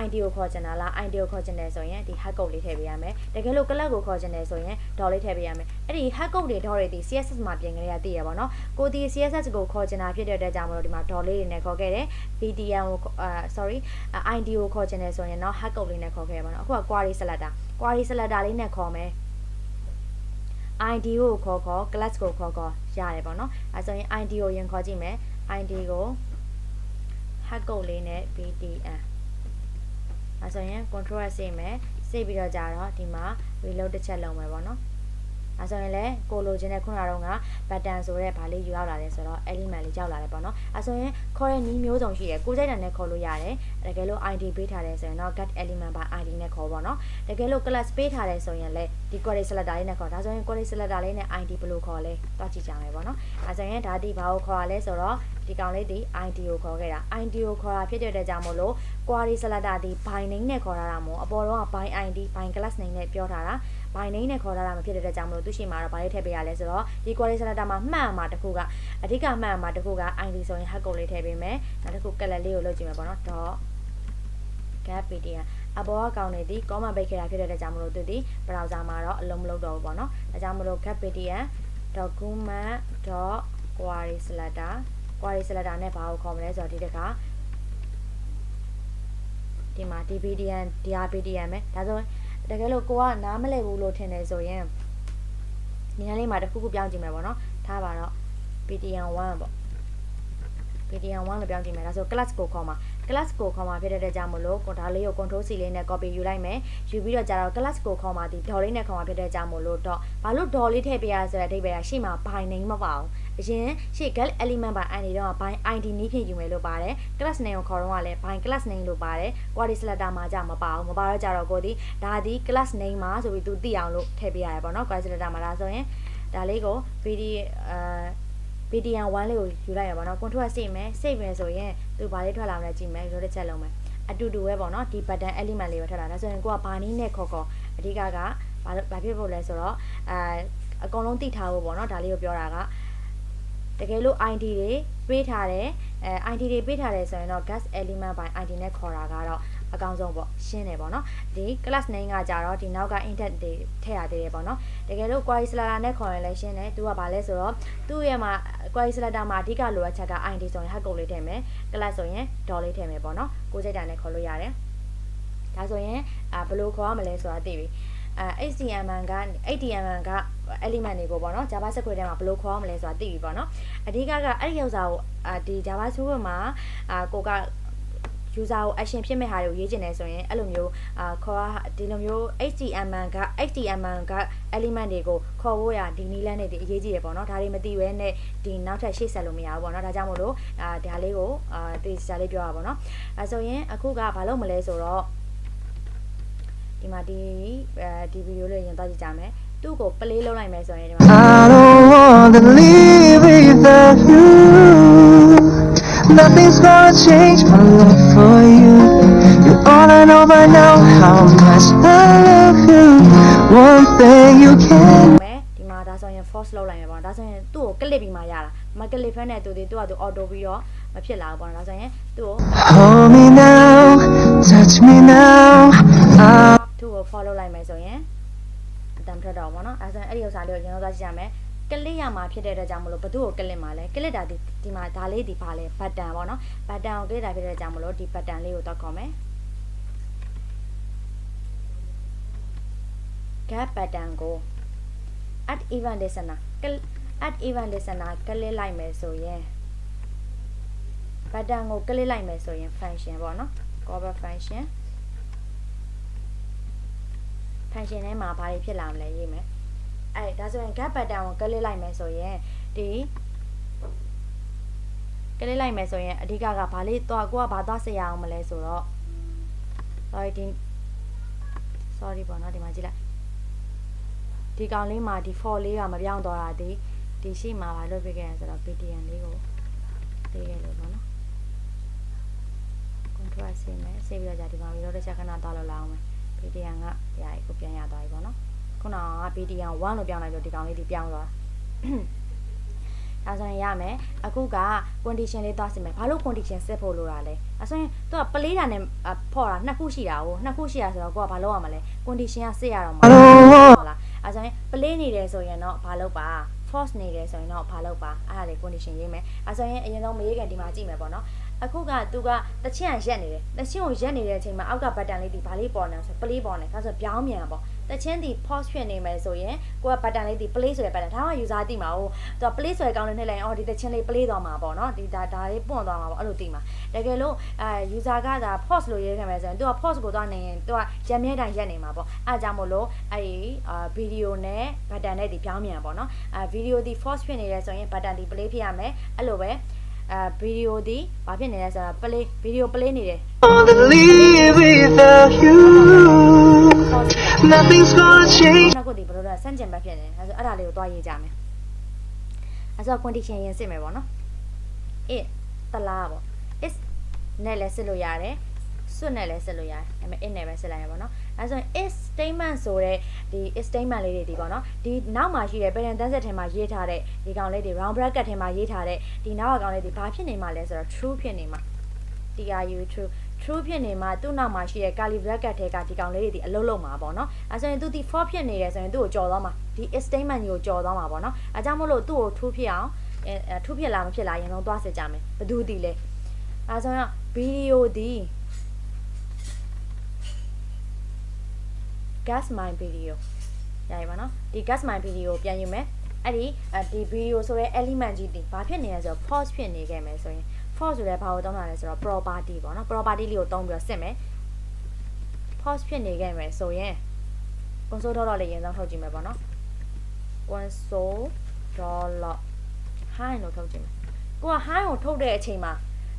id ကိုခေါ်ချင်တာလား id ကိုခေါ်ချင်တယ်ဆိုရင်ဒီ hack code လေးထည့်ပေးရမယ်တကယ်လို့ class ကိုခေါ်ချင်တယ်ဆိုရင် dot လေးထည့်ပေးရမယ်အဲ့ဒီ hack code တွေ dot တွေဒီ css မှာပြင်ကြရသိရပါတော့ကိုဒီ css ကိုခေါ်ချင်တာဖြစ်တဲ့အတွက်ကြောင့်မလို့ဒီမှာ dot လေးတွေနဲ့ခေါ်ခဲ့တယ် pdn ကိုsorry id ကိုခေါ်ချင်တယ်ဆိုရင်တော့ hack code လေးနဲ့ခေါ်ခဲ့ပါတော့အခုက query selector လေးနဲ့ခေါ်မယ်id ကိုခေါ် class ကိုခေါ်ရတယ်ပေါ့နော်အဲဆိုရင် id ကိုရင်ခေါ်ကြည့်မယ် id ကို hack code လေးနဲ့ pdnအဲဆိုရင် control ဆေးမယ်ဆေးပြီးတော့ကြာတော့ဒီမှာ reload တစ်ချက်လုပ်မယ်ပေါ့နော်အဲဆိုရင်လည်းကိုလိုချင်တဲ့ခုနကတော့က button ဆိုတဲ့ဗာလေးယူရောက်လာတယ်ဆိုတော့ element လေးကြောက်လာတယ်ပေါ့နော်အဲဆိုရင်ခေါ်တဲ့နည်းမျိုးစုံရှိတယ်ကိုကြိုက်တာနဲ့ခေါ်လို့ရတယ်တကယ်လို့ id ပေးထားတယ်ဆိုရင်တော့ get element by id နဲ့ခေါ်ပေါ့နော်တကယ်လို့ class ပေးထားတယ်ဆိုရင်လည်းဒီ query selector လေးနဲ့ခေါ်ဒါဆိုရင် query selector လေးနဲ့ id ဘယ်လိုခေါ်လဲတွားကြည့်ကြမယ်ပေါ့နော်အဲဆိုရင်ဒါဒီဘာကိုခေါ်ရလဲဆိုတော့ဒီကောင်လေးဒီ id ကိုခေါ်ခဲ့တာ id ကိုခေါ်တာဖြစ်တဲ့အတွက်ကြောင့်မို့လို့ query selector ဒီ by name နဲ့ခေါ်တာမို့အပေါ်တော့ by id by class name နဲ့ပြောထားတာ by name နဲ့ခေါ်တာမဖြစ်တဲ့အတွက်ကြောင့်မို့လို့သူရှိမှာတော့ဘာလေးထည့်ပေးရလဲဆိုတော့ဒီ query selector မှာမှန်မှာတစ်ခုကအဓိကမှန်မှာတစ်ခုက id ဆိုရင် hack code လေးထည့်ပေးမယ်နောက်တစ်ခု color လေးကိုလုပ်ကြည့်မယ်ပေါ့နော် dot get pdn အပေါ်အကောင့်တွေဒီ comment ပိတ်ခဲ့တာဖြစ်တဲ့အတွက်ကြောင့်မို့လို့သူဒီ browser မှာတော့အလုံးမလုပ်တော့ဘူးပေါ့နော်ဒါကြောင့်မို့လို့ get pdn document.query selector query selector နဲ့ဘာကိုခေါ်မလဲဆိုတော့ဒီတစ်ခါဒီမှာ dpdn drpdn ပဲဒါဆိုတကယ်လို့ကိုကနားမလည်ဘူးလို့ထင်တယ်ဆိုရင်ဒီနေ့လေးမှာတစ်ခုခုပြောင်းကြည့်မယ်ပေါ့နော်ထားပါတော့ pdn 1ပေါ့ pdn 1လို့ပြောင်းကြည့်မယ်ဒါဆို class ကိုခေါ်မှာ class ကိုခေါ်မှာဖြစ်တဲ့အတွက်ကြောင့်မလို့ဒါလေးကို control c လေးနဲ့ copy ယူလိုက်မယ်ယူပြီးတော့ကြာတော့ class ကိုခေါ်မှာဒီ dot လေးနဲ့ခေါ်မှာဖြစ်တဲ့ကြောင့်မလို့ dot ဘာလို့ dot လေးထည့်ပေးရဆိုတဲ့အဓိပ္ပာယ်ကရှေ့မှာ by name မပါဘူးအရင်ရှေ့ get element by id တော့ by id နည်းဖြင့်ယူမယ်လို့ပါတယ် class name ကိုခေါ်တော့ကလည်း by class name လို့ပါတယ် query selector မှာကြာမပါဘူးမပါတော့ကြာတော့ကိုဒီဒါဒီ class name မှာဆိုပြီးသူသိအောင်လို့ထည့်ပေးရတယ်ပေါ့နော် query selector မှာဒါဆိုရင်ဒါလေးကို pdn 1လေးကိုယူလိုက်ရပါတော့ control စိတ်မယ်ဆိုရင်သူဘာလေးထွက်လာမလဲကြည့်မယ်ရိုးတစ်ချက်လုံးမယ်အတူတူပဲပေါ့နော်ဒီ button element လေးပဲထွက်လာဒါဆိုရင်ကိုကဘာနည်းနဲ့ခေါ်အဓိကကဘာဖြစ်ဖို့လဲဆိုတော့အကုန်လုံးသိထားဖို့ပေါ့နော်ဒါလေးကိုပြောတာကတကယ်လို့ id တွေပေးထားတယ်id တွေပေးထားတယ်ဆိုရင်တော့ gas element by id နဲ့ခေါ်တာကတော့အကောင်းဆုံးပေါ့ရှင်းတယ်ပေါ့နော်ဒီ class name ကကြတော့ဒီနောက်က index တွေထည့်ရသေးတယ်ပေါ့နော်တကယ်လို့ query selector နဲ့ခေါ်ရင်လည်းရှင်းတယ်သူကဘာလဲဆိုတော့သူ့ရဲ့မှာ query selector မှာအဓိကလိုအပ်ချက်က id ဆိုရင် hack code လေးထည့်မယ် class ဆိုရင် dot လေးထည့်မယ်ပေါ့နော်ကိုစိတ်တာနဲ့ခေါ်လို့ရတယ်ဒါဆိုရင်ဘယ်လိုခေါ်ရမလဲဆိုတာသိပြီ HTML က HTML က element တွေကိုပေါ့နော် JavaScript ထဲမှာဘယ်လိုခေါ်ရမလဲဆိုတာသိပြီပေါ့နော်အဓိကအဲ့ဒီဥစ္စာကိုဒီ JavaScript မှာကိုက user ကို action ဖြစ်မဲ့ဟာတွေကိုရေးချင်တယ်ဆိုရင်အဲ့လိုမျိုးခေါ်ဒီလိုမျိုး HTML က element တွေကိုခေါ်ဖို့ရဒီနည်းလမ်းတွေအရေးကြီးတယ်ပေါ့နော်ဒါတွေမသိဘဲနဲ့ဒီနောက်ထပ်ရှေ့ဆက်လို့မရဘူးပေါ့နော်ဒါကြောင့်မို့လို့ဒါလေးကိုဒီစာလေးပြောရပါပေါ့နော်အဲဆိုရင်အခုကဘာလုပ်မလဲဆိုတော့ဒီမှာဒီဗီဒီယိုလေးရင်သွားကြည့်ကြမယ်သူ့ကို play လုပ်လိုက်မယ်ဆိုရင်ဒီမှာ I don't want to live without you. Nothing's gonna change my love for you. You all I know by now how much I love you. One thing you can. ဒီမှာဒါဆိုရင် force လုပ်လိုက်မယ်ပေါ့ဒါဆိုရင်သူ့ကို click ပြီးမှရတာမ click ဖက်နဲ့သူသူက auto ပြီးတော့မဖြစ်လာဘူးပေါ့ဒါဆိုရင်သူ့ကို Hold me now, touch me now. သူ့ကို follow လိုက်မယ်ဆိုရင်အတန်ထွက်တော့ပေါ့နော်အဲဆိုရင်အဲ့ဒီဥစ္စာလေးကိုကျွန်တော်သွားကြည့်ရမယ်ကလစ်ရမှာဖြစ်တဲ့အတွက်ကြောင့်မလို့ဘသူ့ကိုကလစ်မှာလဲကလစ်တာဒီမှာဒါလေးဒီပါလဲဘတ်တန်ပေါ့နော်ဘတ်တန်ကိုကလစ်တာဖြစ်တဲ့အတွက်ကြောင့်မလို့ဒီဘတ်တန်လေးကိုတော့ခေါ်မယ် gap pattern ကို add event listener add event listener ကလစ်လိုက်မယ်ဆိုရင်ဘတ်တန်ကိုကလစ်လိုက်မယ်ဆိုရင် function ပေါ့နော် callback function ထဲမှာဘာတွေဖြစ်လာမလဲရေးမယ်အဲ့ဒါဆိုရင် gap pattern ကိုကလစ်လိုက်မယ်ဆိုရင်ဒီကလစ်လိုက်မယ်ဆိုရင်အဓိကဘာလေးတော့ကိုကဘာသွားဆက်ရအောင်မလဲဆိုတော့ sorry ပေါ့နော်ဒီမှာကြည့်လိုက်ဒီကောင်လေးမှာဒီ for လေးကမပြောင်းတော့တာဒီရှိမှာဘာလုပ်ပြခဲ့ရဆိုတော့ pdn လေးကိုပေးခဲ့လို့ပေါ့နော် control ဆင်းမယ်ဆေးပြီးတော့じゃဒီမှာပြီးတော့တစ်ချက်ခဏသွားလို့လာအောင်မယ် pdn ကရာကြီးကိုပြန်ရသွားပြီပေါ့နော်ခုနက pdn 1လို့ပြောင်းလိုက်လို့ဒီကောင်လေးဒီပြောင်းသွားဒါဆိုရင်ရမယ်အခုက condition လေးသွားစစ်မယ်ဘာလို့ condition set ဖို့လိုတာလဲအဲဆိုရင်သူက play တာနဲ့ဖော်တာနှစ်ခုရှိတာကိုနှစ်ခုရှိရဆိုတော့ကိုကဘာလုပ်ရမလဲ condition ကစစ်ရတော့မှာဟုတ်လားအဲဆိုရင် play နေတယ်ဆိုရင်တော့ဘာလုပ်ပါ false နေတယ်ဆိုရင်တော့ဘာလုပ်ပါအဲ့ဒါလေး condition ရေးမယ်အဲဆိုရင်အရင်ဆုံးမေးကန်ဒီမှာကြည့်မယ်ပေါ့နော်အခုကသူကတချင်းရက်နေတယ်တချင်းကိုရက်နေတဲ့အချိန်မှာအောက်က button လေးဒီဘာလေးပေါ်နေဆို play ပေါ်နေဒါဆိုပြောင်းမြန်ပေါ့တချင်းဒီ pause ဖြစ်နေမယ်ဆိုရင်ကိုက button လေးဒီ play ဆိုတဲ့ button ဒါမှ user သိမှာဟုတ်သူက play ဆိုတဲ့ကောင်းလေးနှိပ်လိုက်ရင်အော်ဒီတချင်းလေး play သွားမှာပေါ့နော်ဒီဒါလေးပွန့်သွားမှာပေါ့အဲ့လိုသိမှာတကယ်လို့user ကဒါ pause လို့ရေးခဲ့မယ်ဆိုရင်သူက pause ကိုသွားနေရင်သူကရက်မြဲတိုင်းရက်နေမှာပေါ့အဲ့ကြောင့်မို့လို့အဲ့ဒီဗီဒီယိုနဲ့ button နဲ့ဒီပြောင်းမြန်ပေါ့နော်ဗီဒီယိုဒီ pause ဖြစ်နေတယ်ဆိုရင် button ဒီ play ဖြစ်ရမယ်အဲ့လိုပဲဗီဒီယိုဒီဘာဖြစ်နေလဲဆိုတော့ play ဗီဒီယို play နေတယ် Live without you. Nothing's gonna change. နောက်ကိုဒီဘယ်လိုလဲစန့်ကျင်ဘက်ဖြစ်နေတယ်အဲ့ဒါလေးကိုတွားရေးကြမယ်အဲ့ဆို condition ရင်စစ်မယ်ပေါ့နော် it တလားပေါ့ is နဲ့လည်းစစ်လို့ရတယ်စွတ်နဲ့လည်းစစ်လို့ရတယ်ဒါပေမဲ့ it နဲ့ပဲစစ်လိုက်ရပါတော့အဲ့ဆိုရင် is statement ဆိုတဲ့ဒီ is statement လေးတွေဒီပေါ့နော်ဒီနောက်မှာရှိတဲ့ parent တန်းဆက်ထဲမှာရေးထားတဲ့ဒီကောင်လေးတွေ round bracket ထဲမှာရေးထားတဲ့ဒီနောက်ကကောင်လေးတွေဘာဖြစ်နေမှာလဲဆိုတော့ true ဖြစ်နေမှာ tru true ဖြစ်နေမှာသူ့နောက်မှာရှိတဲ့ curly bracket ထဲကဒီကောင်လေးတွေဒီအလုံးလုံးမှာပေါ့နော်အဲ့ဆိုရင်သူဒီ for ဖြစ်နေတယ်ဆိုရင်သူ့ကိုကြော်သွားမှာဒီ is statement ကိုကြော်သွားမှာပေါ့နော်အဲကြောင့်မို့လို့သူ့ကို true ဖြစ်အောင်true ဖြစ်လားမဖြစ်လားရင်တော့သွားစစ်ကြမယ်ဘယ်သူဒီလဲအဲဆိုရင် video ဒီ gas my video ရပြီပါနော်ဒီ gas my video ကိုပြန်ယူမယ်အဲ့ဒီ video ဆိုတဲ့ element ကြီးဒီဘာဖြစ်နေလဲဆိုတော့ false ဖြစ်နေခဲ့မယ်ဆိုရင် false ဆိုတဲ့ဘာကိုသုံးတာလဲဆိုတော့ property ပေါ့နော် property လေးကိုသုံးပြီးတော့စစ်မယ် false ဖြစ်နေခဲ့မယ်ဆိုရင် console dot လေးရင်ဆုံးထုတ်ကြည့်မယ်ပေါ့နော် console dot hi လို့ထုတ်ကြည့်မယ်ကိုက hi ကိုထုတ်တဲ့အချိန်မှာ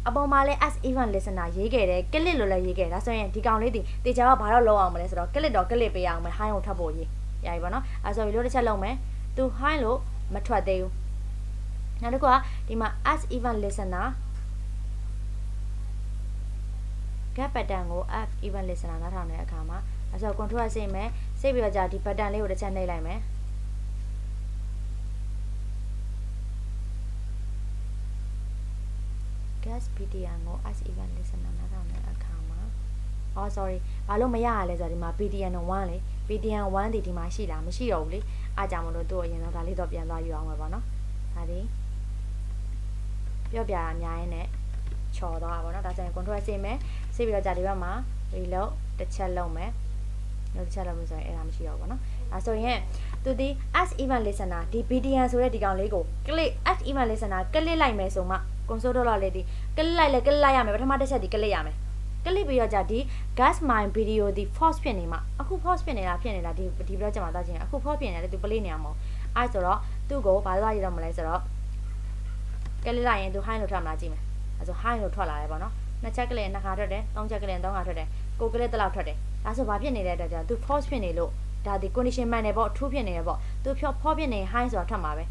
အပေါ်မှာလဲ as event listener ရေးခဲ့တယ် click လို့လည်းရေးခဲ့ဒါဆိုရင်ဒီကောင်လေးဒီတေချာကဘာတော့လောက်အောင်မလဲဆိုတော့ click တော့ click ပေးအောင်မယ် hi ကိုထပ်ဖို့ရေးရပြီပေါ့နော်အဲဆိုပြီးလို့တစ်ချက်လုံးမယ်သူ hi လို့မထွက်သေးဘူးနောက်တစ်ခုကဒီမှာ as event listener gap pattern ကို as event listener နားထောင်တဲ့အခါမှာအဲဆို control စိတ်မယ်စိတ်ပြီးတော့ကြာဒီ pattern လေးကိုတစ်ချက်နှိပ်လိုက်မယ်gas pdn ကို as event listener နားထောင်တဲ့အခါမှာ sorry ဘာလို့မရရလဲဆိုတော့ဒီမှာ pdn 1လေ pdn 1ဒီမှာရှိလားမရှိတော့ဘူးလေအားကြောင့်မလို့သူ့အရင်တော့ဒါလေးတော့ပြန်သွားယူအောင်ပဲပေါ့နော်ဒါဒီပြောပြတာအများကြီးနဲ့ချော်သွားတာပေါ့နော်ဒါဆိုရင် control စိတ်မယ်စိတ်ပြီးတော့ကြာဒီဘက်မှာ reload တစ်ချက်လုံးမယ် နောက်တစ်ချက်လောက်လို့ဆိုရင်အဲ့ဒါမရှိတော့ဘူးပေါ့နော်ဒါဆိုရင်သူဒီ as event listener ဒီ BDN ဆိုတဲ့ဒီကောင်လေးကို click as event listener click လိုက်မယ်ဆိုမှ console တော့လေးဒီ click လိုက်လဲ click လိုက်ရမယ်ပထမတစ်ချက်ဒီ click ရမယ် click ပြီးတော့じゃဒီ gas my video ဒီ force ဖြစ်နေမှာအခု force ဖြစ်နေတာဒီ project မှာသွားချင်းအခု force ဖြစ်နေတယ်သူ play နေရမှာအဲ့ဆိုတော့သူ့ကိုဘာလို့ရရတော့မလဲဆိုတော့ click လိုက်ရင်သူ high လို့ထွက်မလားကြည့်မယ်အဲ့ဆို high လို့ထွက်လာတယ်ပေါ့နော်နှစ်ချက်ကလေးနှစ်ခါထွက်တယ်သုံးချက်ကလေးသုံးခါထွက်တယ်ကိုကလေးတစ်လောက်ထွက်တယ်ဒါဆိုဘာဖြစ်နေတဲ့အတွက်ကြောင့်သူ force ဖြစ်နေလို့ဒါဒီ condition မှန်တယ်ပေါ့ထူးဖြစ်နေတယ်ပေါ့သူ force ဖြစ်နေ high ဆိုတာထွက်မှာပဲ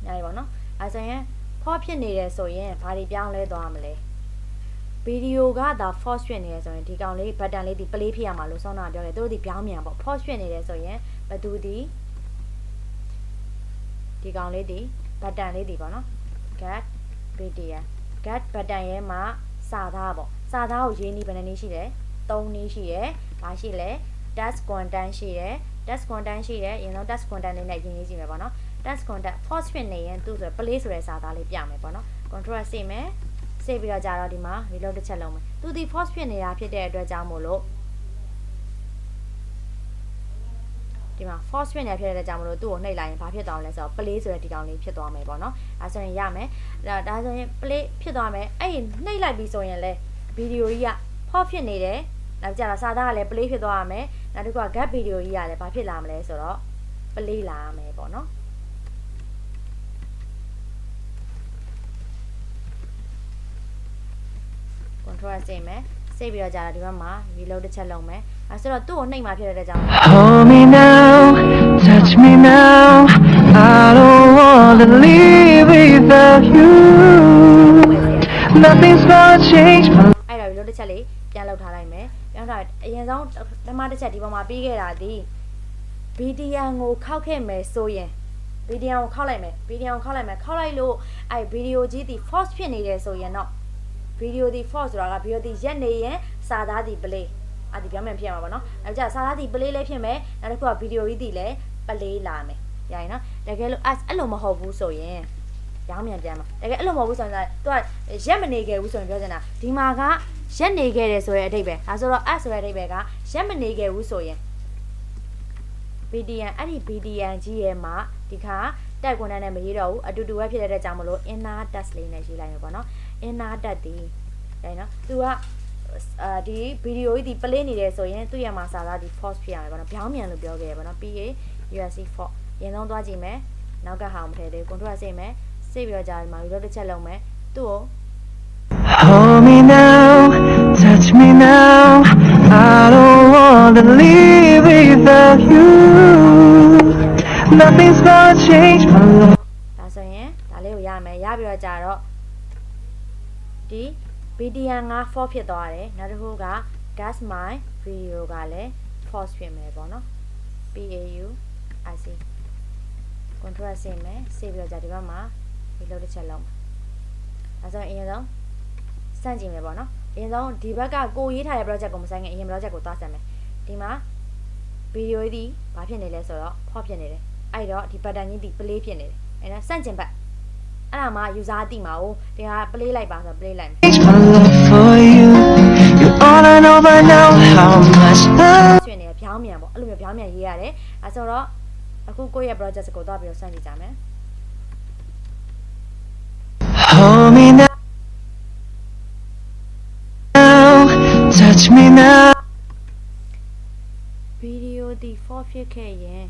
ညာပြီပေါ့နော်အဲ့ဆိုရင် force ဖြစ်နေတယ်ဆိုရင်ဘာတွေပြောင်းလဲသွားမလဲဗီဒီယိုကဒါ force ဖြစ်နေတယ်ဆိုရင်ဒီကောင်လေး button လေးဒီ play ဖြစ်ရမှာလို့ဆောင်းတာပြောတယ်သူတို့ဒီပြောင်းမြန်ပေါ့ force ဖြစ်နေတယ်ဆိုရင်ဘယ်သူဒီကောင်လေးဒီ button လေးဒီပေါ့နော် get video get button ရဲ့မှာစာသားပေါ့စာသားကိုရေးနည်းဘယ်နှနည်းရှိလဲ3နည်းရှိတယ်ဘာရှိလဲ task content ရှိတယ် task content ရှိတယ်ရင်တော့ task content လေးနဲ့ရေးကြည့်မယ်ပေါ့နော် task content force ဖြစ်နေရင်သူဆို play ဆိုတဲ့စာသားလေးပြမယ်ပေါ့နော် control ဆေးမယ်ဆေးပြီးတော့ကြာတော့ဒီမှာ reload တစ်ချက်လုံးမယ်သူဒီ force ဖြစ်နေတာဖြစ်တဲ့အတွက်ကြောင့်မို့လို့ဒီမှာ force ဖြစ်နေဖြစ်တဲ့ကြောင့်မလို့သူ့ကိုနှိပ်လိုက်ရင်ဘာဖြစ်သွားလဲဆိုတော့ play ဆိုတဲ့ဒီကောင်လေးဖြစ်သွားမယ်ပေါ့နော်အဲဆိုရင်ရမယ်ဒါဆိုရင် play ဖြစ်သွားမယ်အဲ့နှိပ်လိုက်ပြီဆိုရင်လဲဗီဒီယိုကြီးက pause ဖြစ်နေတယ်နောက်ကြတော့စာသားကလည်း play ဖြစ်သွားရမယ်နောက်တစ်ခုက gap ဗီဒီယိုကြီးကလည်းဘာဖြစ်လာမလဲဆိုတော့ play လာရမယ်ပေါ့နော်control ဆေးမယ်ဆေးပြီးတော့ကြာတော့ဒီဘက်မှာ reload တစ်ချက်လုံးမယ်အဲဆိုတော့သူ့ကိုနှိပ်မှဖြစ်တဲ့အကြောင်း Hold me now, touch me now. I don't want to leave without you. Nothing's gonna change my အဲ့တော့ reload တစ်ချက်လေးပြန်လောက်ထားလိုက်မယ်ပြန်တော့အရင်ဆုံးဓမ္မတစ်ချက်ဒီပေါ်မှာပြီးခဲ့တာဒီ BDN ကိုခောက်ခဲ့မယ်ဆိုရင် BDN ကိုခောက်လိုက်မယ် BDN ကိုခောက်လိုက်မယ်ခောက်လိုက်လို့အဲ့ video ကြီးဒီ force ဖြစ်နေတယ်ဆိုရင်တော့ video ဒီ force ဆိုတာက video ဒီရက်နေရင်စာသားဒီ play အဲ့ဒီပြောင်းမှန်ဖြစ်ရမှာပေါ့နော်အဲ့ကြစာသားဒီ play လေးဖြစ်မယ်နောက်တစ်ခုက video ကြီးဒီလည်း play လာမယ်ရရင်နော်တကယ်လို့အဲ့လိုမဟုတ်ဘူးဆိုရင်ရောင်းမြန်ပြန်မှာတကယ်အဲ့လိုမဟုတ်ဘူးဆိုရင်သူကရက်မနေခဲ့ဘူးဆိုရင်ပြောချင်တာဒီမှာကရက်နေခဲ့တယ်ဆိုတဲ့အဓိပ္ပာယ်ဒါဆိုတော့ ဆိုတဲ့အဓိပ္ပာယ်ကရက်မနေခဲ့ဘူးဆိုရင် BDN အဲ့ဒီ BDN ကြီးရဲ့မှာဒီခါတက်ကွန်တန်းနဲ့မရေးတော့ဘူးအတူတူပဲဖြစ်တဲ့ကြောင့်မလို့ inner text လေးနဲ့ရေးလိုက်မယ်ပေါ့နော် inner text ဒီဒါနော်သူကဒီ video ကြီးဒီ play နေတယ်ဆိုရင်သူ့ရဲ့မှာစာသားဒီ force ဖြစ်ရမယ်ပေါ့နော်ပြောင်းမြန်လို့ပြောခဲ့ရပေါ့နော် PA USC force ရင်ဆုံးသွားကြည့်မယ်နောက်ကဟာမထည့်သေး control ဆေးမယ်ဆေးပြီးတော့ကြာဒီမှာ reload တစ်ချက်လုံးမယ်သူ့ကို Hold me now, touch me now. I don't want to leave without you. Nothing's gonna change my life. ဒါဆိုရင်ဒါလေးကိုရမယ်ရပြီးတော့ကြာတော့ဒီ BDN က force ဖြစ်သွားတယ်နောက်တစ်ခုက gas my video ကလည်း force ဖြစ်မယ်ပေါ့နော် PAU IC control ဆေးမယ်ဆေးပြီးတော့ကြာဒီဘက်မှာ reload တစ်ချက်လုံးဒါဆိုရင်အရင်ဆုံးစမ်းကြည့်မယ်ပေါ့နော်အရင်ဆုံးဒီဘက်ကကိုရေးထားတဲ့ project ကိုမဆိုင်ခင်အရင် project ကိုသွားစမ်းမယ်ဒီမှာ video ဒီဘာဖြစ်နေလဲဆိုတော့ pause ဖြစ်နေတယ်အဲ့တော့ဒီ button ကြီးဒီ play ဖြစ်နေတယ်အဲ့ဒါစမ်းကျင်ဘက်အဲ့ဒါမှ user အသိမှာ哦ဒီဟာ play လိုက်ပါဆို play လိုက်မယ် Change my love for you. You all I know by now how much love. ဆွေနေပြောင်းမြန်ပေါ့အဲ့လိုမျိုးပြောင်းမြန်ရေးရတယ်အဲဆိုတော့အခုကိုယ့်ရဲ့ project ကိုသွားပြီးတော့စမ်းကြည့်ကြမယ် Hold me now, touch me now. video ဒီ force ဖြစ်ခဲ့ရင်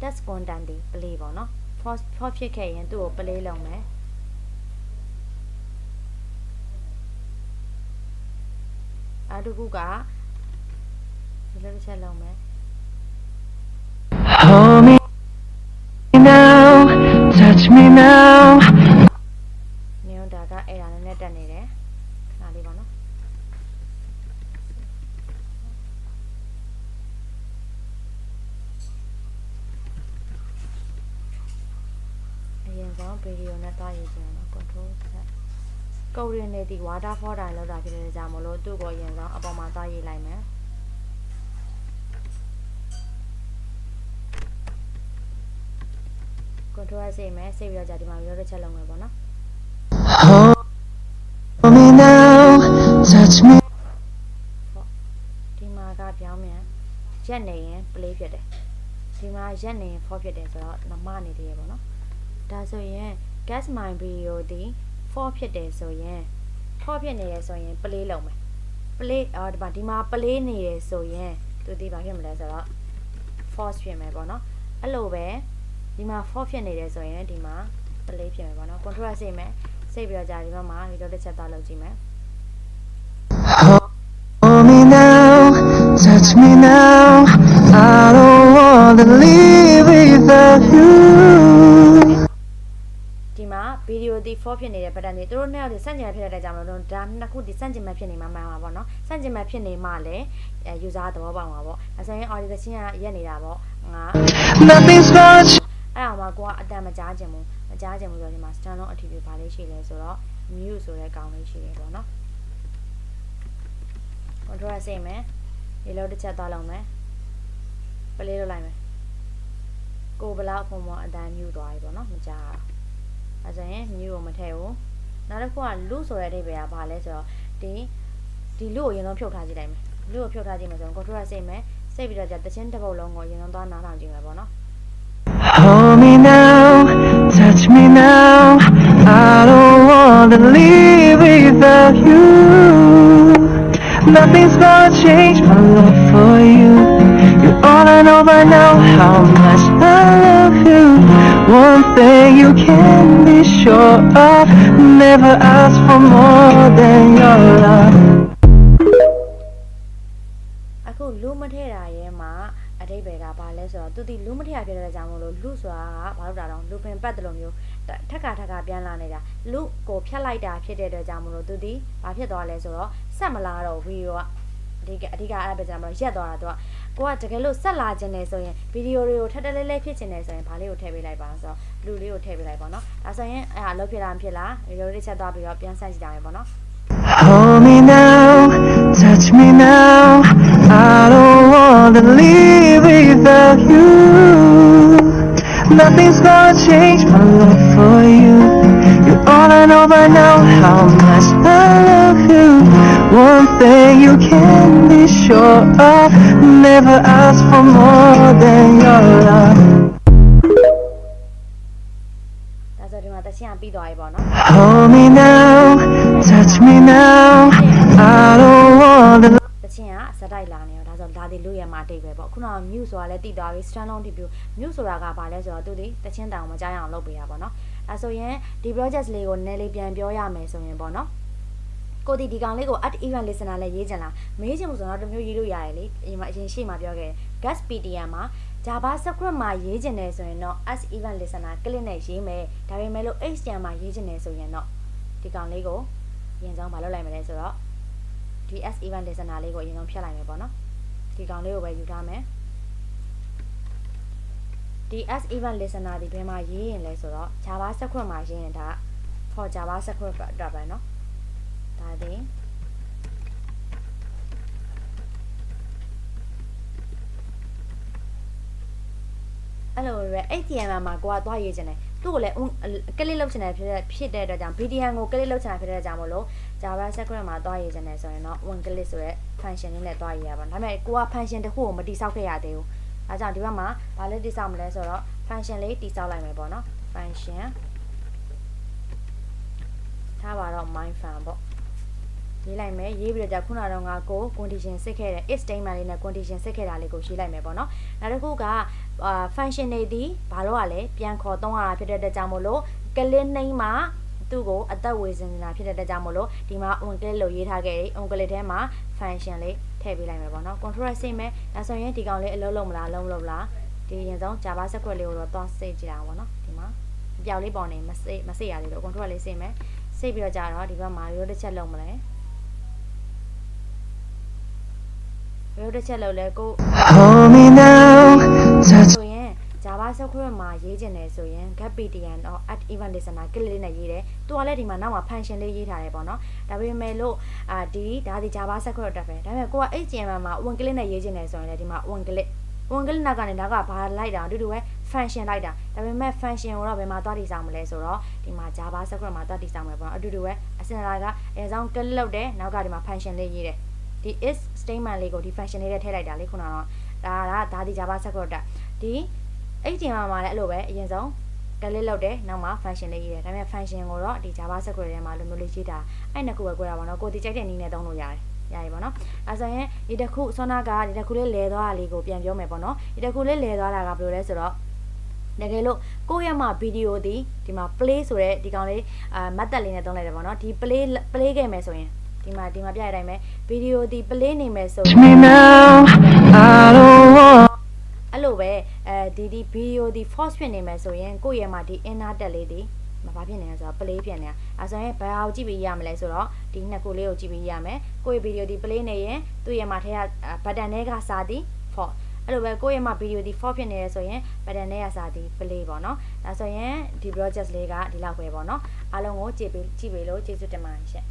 text content ဒီ play ပေါ့နော် force ဖြစ်ခဲ့ရင်သူ့ကို play လုပ်မယ်အဲ့တကူကဒီလိုတစ်ချက်လုပ်မယ် Hold me now, touch me now. နေအောင်ဒါကအဲ့ဒါနဲ့တက်နေတယ်ခဏလေးပါနော်အရင်ဆုံး video နဲ့တွားရေးချင်တော့ control ဆက်ကုတ်ရင်းနဲ့ဒီ waterfall တိုင်းလောက်တာဖြစ်တဲ့ကြောင့်မလို့သူ့ကိုအရင်ဆုံးအပေါ်မှာတွားရေးလိုက်မယ်control ဆေးမယ်ဆေးပြီးတော့ကြာဒီမှာ video တစ်ချက်လုံးမယ်ပေါ့နော် Hold me now, touch me. ရက်နေရင် play ဖြစ်တယ်ဒီမှာရက်နေရင် for ဖြစ်တယ်ဆိုတော့နမနေသေးရပေါ့နော်ဒါဆိုရင် guess my video ဒီ for ဖြစ်တယ်ဆိုရင် for ဖြစ်နေရဆိုရင် play လုပ်မယ် play ဒီမှာ play နေရဆိုရင်သူဒီဘာဖြစ်မလဲဆိုတော့ false ဖြစ်မယ်ပေါ့နော်အဲ့လိုပဲဒီမှာ for ဖြစ်နေတယ်ဆိုရင်ဒီမှာ play ဖြစ်မယ်ပေါ့နော် control စိတ်မယ်စိတ်ပြီးတော့ကြာဒီမှာ video တစ်ချက်သွားလုပ်ကြည့်မယ် Hold me now, touch me now. I don't wanna live without you. ဒီမှာ video ဒီ for ဖြစ်နေတဲ့ pattern တွေသူတို့နှစ်ယောက်ဒီစန့်ကျင်မဲ့ဖြစ်တဲ့ကြောင့်မလို့ဒါနှစ်ခုဒီစန့်ကျင်မဲ့ဖြစ်နေမှာမှန်ပါပေါ့နော်စန့်ကျင်မဲ့ဖြစ်နေမှလည်း user သဘောပေါက်မှာပေါ့အဲဆိုရင် audio တချင်းကရက်နေတာပေါ့ငါ Nothing's much. အဲ့အောင်မှာကိုကအတန်မကြားချင်ဘူးမကြားချင်ဘူးဆိုတော့ဒီမှာ stand on attribute ဘာလေးရှိလဲဆိုတော့ mute ဆိုတဲ့ကောင်လေးရှိတယ်ပေါ့နော် control စိတ်မယ်ဒီလိုတစ်ချက်သွားလုံးမယ် play လုပ်လိုက်မယ်ကိုဘလောက်ပုံပေါ်အတန် mute သွားပြီပေါ့နော်မကြားအဲဆိုရင် mute ကိုမထည့်ဘူးနောက်တစ်ခုက loop ဆိုတဲ့အဓိပ္ပာယ်ကဘာလဲဆိုတော့ဒီ loop ကိုအရင်ဆုံးဖြုတ်ထားကြည့်လိုက်မယ် loop ကိုဖြုတ်ထားကြည့်မယ်ဆိုရင် control စိတ်မယ်စိတ်ပြီးတော့တချင်းတစ်ပုတ်လုံးကိုအရင်ဆုံးသွားနားထောင်ကြည့်မယ်ပေါ့နော် Hold me now, touch me now. I don't wanna live without you. Nothing's gonna change my love for you. You're all I know by now, how much I love you. One thing you can be sure of, never ask for more than your love. အခု loop မထည့်တာရဲမှာအဓိပ္ပာယ်ကဘာလဲဆိုတော့သူဒီ loop မထည့်ရဖြစ်တဲ့ကြောင့်မလို့ loop ဆိုတာကဘာလို့တာတော့ looping ပတ်တယ်လို့မျိုးထက်ကပြန်လာနေတာ loop ကိုဖြတ်လိုက်တာဖြစ်တဲ့အတွက်ကြောင့်မလို့သူဒီဘာဖြစ်သွားလဲဆိုတော့ဆက်မလာတော့ video ကအဓိကအဲ့ပဲကြောင့်မလို့ရက်သွားတာသူကကိုကတကယ်လို့ဆက်လာခြင်းနေဆိုရင် video တွေကိုထက်တက်လေးဖြစ်ခြင်းနေဆိုရင်ဘာလေးကိုထည့်ပေးလိုက်ပါဆိုတော့ blue လေးကိုထည့်ပေးလိုက်ပါတော့ဒါဆိုရင်အဲ့အလုပ်ဖြစ်တာမဖြစ်လား video လေးချက်သွားပြီးတော့ပြန်ဆက်ကြည့်ကြမယ်ပေါ့နော် Hold me now, touch me now. I don't wanna live without you. Nothing's gonna change my love for you. You're all I know by now, how much I love you. One thing you can be sure of, never ask for more than your love. ဒါဆိုဒီမှာတချင်ကပြီးသွားပြီပေါ့နော် Hold me now, touch me now. I don't wanna. တချင်ကစတိုက်လာနေတော့ဒါဆိုဒါဒီလို့ရမှာအတိတ်ပဲပေါ့ခုနက mute ဆိုတာလည်းတည်သွားပြီ stand on review mute ဆိုတာကဘာလဲဆိုတော့သူဒီတချင်တောင်မကြားရအောင်လုပ်ပေးတာပေါ့နော်ဒါဆိုရင်ဒီ project လေးကိုနည်းလေးပြန်ပြောရမယ်ဆိုရင်ပေါ့နော်ကိုဒီကောင်လေးကို at event listener လည်းရေးချင်လားမေးချင်မှုဆိုတော့တမျိုးရေးလို့ရတယ်လေအရင်ရှေ့မှာပြောခဲ့တယ် guest pdm မှာ java script မှာရေးချင်တယ်ဆိုရင်တော့ as event listener click နဲ့ရေးမယ်ဒါပေမဲ့လို့ html မှာရေးချင်တယ်ဆိုရင်တော့ဒီကောင်လေးကိုအရင်ဆုံးမလုပ်လိုက်မလဲဆိုတော့ဒီ as event listener လေးကိုအရင်ဆုံးဖြတ်လိုက်မယ်ပေါ့နော်ဒီကောင်လေးကိုပဲယူထားမယ်ဒီ as event listener ဒီဘယ်မှာရေးရင်လဲဆိုတော့ java script မှာရေးရင်ဒါ for java script အတွက်ပဲเนาะဒါဒီအဲ့လိုပဲ HTML မှာကိုကသွားရေးချင်တယ်သူ့ကိုလည်း click လုပ်ချင်တယ်ဖြစ်တဲ့အတွက်ကြောင့် VDN ကို click လုပ်ချင်တာဖြစ်တဲ့အတွက်ကြောင့်မလို့ Java script မှာသွားရေးချင်တယ်ဆိုရင်တော့ one click ဆိုတဲ့ function လေးနဲ့သွားရေးရပါမယ်ဒါပေမဲ့ကိုက function တစ်ခုကိုမတိစောက်ခဲ့ရသေးဘူးအဲကြောင့်ဒီဘက်မှာဘာလေးတိစောက်မလဲဆိုတော့ function လေးတိစောက်လိုက်မယ်ပေါ့နော် function ထားပါတော့ my fun ပေါ့ရေးလိုက်မယ်ရေးပြီးတော့ခုနကတော့ငါကို condition စစ်ခဲ့တဲ့ if statement လေးနဲ့ condition စစ်ခဲ့တာလေးကိုရေးလိုက်မယ်ပေါ့နော်နောက်တစ်ခုကfunction တွေဒီဘာလို့ ကလဲပြန်ခေါ်သုံးရတာဖြစ်တဲ့အတွက်ကြောင့်မို့လို့ click နှိမ်းမှာသူ့ကိုအသက်ဝေစင်နေတာဖြစ်တဲ့အတွက်ကြောင့်မို့လို့ဒီမှာ on click လို့ရေးထားခဲ့တယ် on click ထဲမှာ function လေးထည့်ပေးလိုက်မယ်ပေါ့နော် control စိတ်မယ်ဒါဆိုရင်ဒီကောင်လေးအလုပ်လုပ်မလားလုံးမလုပ်လားဒီရင်ဆုံး Java script လေးကိုတော့သွားစိတ်ကြည့်အောင်ပေါ့နော်ဒီမှာအပြောက်လေးပေါ်နေမစိတ်ရသေးလို့ control လေးစိတ်မယ်စိတ်ပြီးတော့ကြာတော့ဒီဘက်မှာရိုးတစ်ချက်လုံးမလဲရိုးတစ်ချက်လုံးလဲကို Hold me now, touch. ဆိုရင် Java script မှာရေးချင်တယ်ဆိုရင် get pdn or at event listener click လေးနဲ့ရေးတယ်သူကလည်းဒီမှာနောက်မှာ function လေးရေးထားတယ်ပေါ့နော်ဒါပေမဲ့လို့ဒါဒီ Java script တက်ပဲဒါပေမဲ့ကိုက HTML မှာ one click နဲ့ရေးချင်တယ်ဆိုရင်လည်းဒီမှာ one click နောက်ကနေနောက်ကဘာလိုက်တာအတူတူပဲ function လိုက်တာဒါပေမဲ့ function ကိုတော့ဘယ်မှာသွားတည်ဆောင်မလဲဆိုတော့ဒီမှာ Java script မှာသွားတည်ဆောင်မယ်ပေါ့နော်အတူတူပဲအစင်လာကအရင်ဆုံး click လုပ်တယ်နောက်ကဒီမှာ function လေးရေးတယ်ဒီ is statement လေးကိုဒီ function လေးထဲထည့်လိုက်တာလေခုနကတော့ ဒါဒီ Java script ဒီHTML မှာလည်းအဲ့လိုပဲအရင်ဆုံး click လုပ်တယ်နောက်မှာ function လေးရေးတယ်ဒါပေမဲ့ function ကိုတော့ဒီ Java script ထဲမှာလိုမျိုးလေးရေးတာအဲ့နှစ်ခုပဲကြွတာပေါ့နော်ကိုဒီကြိုက်တဲ့နည်းနဲ့သုံးလို့ရတယ်ရပြီပေါ့နော်အဲဆိုရင်ဒီတစ်ခုဆောနာကဒီတစ်ခုလေးလဲသွားတာလေးကိုပြန်ပြောမယ်ပေါ့နော်ဒီတစ်ခုလေးလဲသွားတာကဘယ်လိုလဲဆိုတော့တကယ်လို့ကိုယ့်ရဲ့မှာဗီဒီယိုဒီမှာ play ဆိုတဲ့ဒီကောင်လေးမတ်တက်လေးနဲ့သုံးလိုက်တယ်ပေါ့နော်ဒီ play ခဲ့မယ်ဆိုရင်ဒီမှာပြရတဲ့အတိုင်းပဲဗီဒီယိုဒီ play နေမယ်ဆိုရင် Me now, I don't want အဲ့လိုပဲဒီဗီဒီယိုဒီ force ဖြစ်နေမယ်ဆိုရင်ကိုယ့်ရဲ့မှာဒီ inner တက်လေးဒီမဘာဖြစ်နေလဲဆိုတော့ play ပြန်နေတာအဲဆိုရင်ဘယ်ဟာကိုကြည့်ပြီးရမလဲဆိုတော့ဒီနှစ်ခုလေးကိုကြည့်ပြီးရမယ်ကိုယ့်ရဲ့ဗီဒီယိုဒီ play နေရင်သူ့ရဲ့မှာထဲက button တွေကစာသည် for အဲ့လိုပဲကိုယ့်ရဲ့မှာဗီဒီယိုဒီ for ဖြစ်နေရဲဆိုရင် button တွေကစာသည် play ပေါ့နော်ဒါဆိုရင်ဒီ project လေးကဒီလောက်ပဲပေါ့နော်အားလုံးကိုကြည့်ပြီးလို့ကျေးဇူးတင်ပါတယ်ရှင့်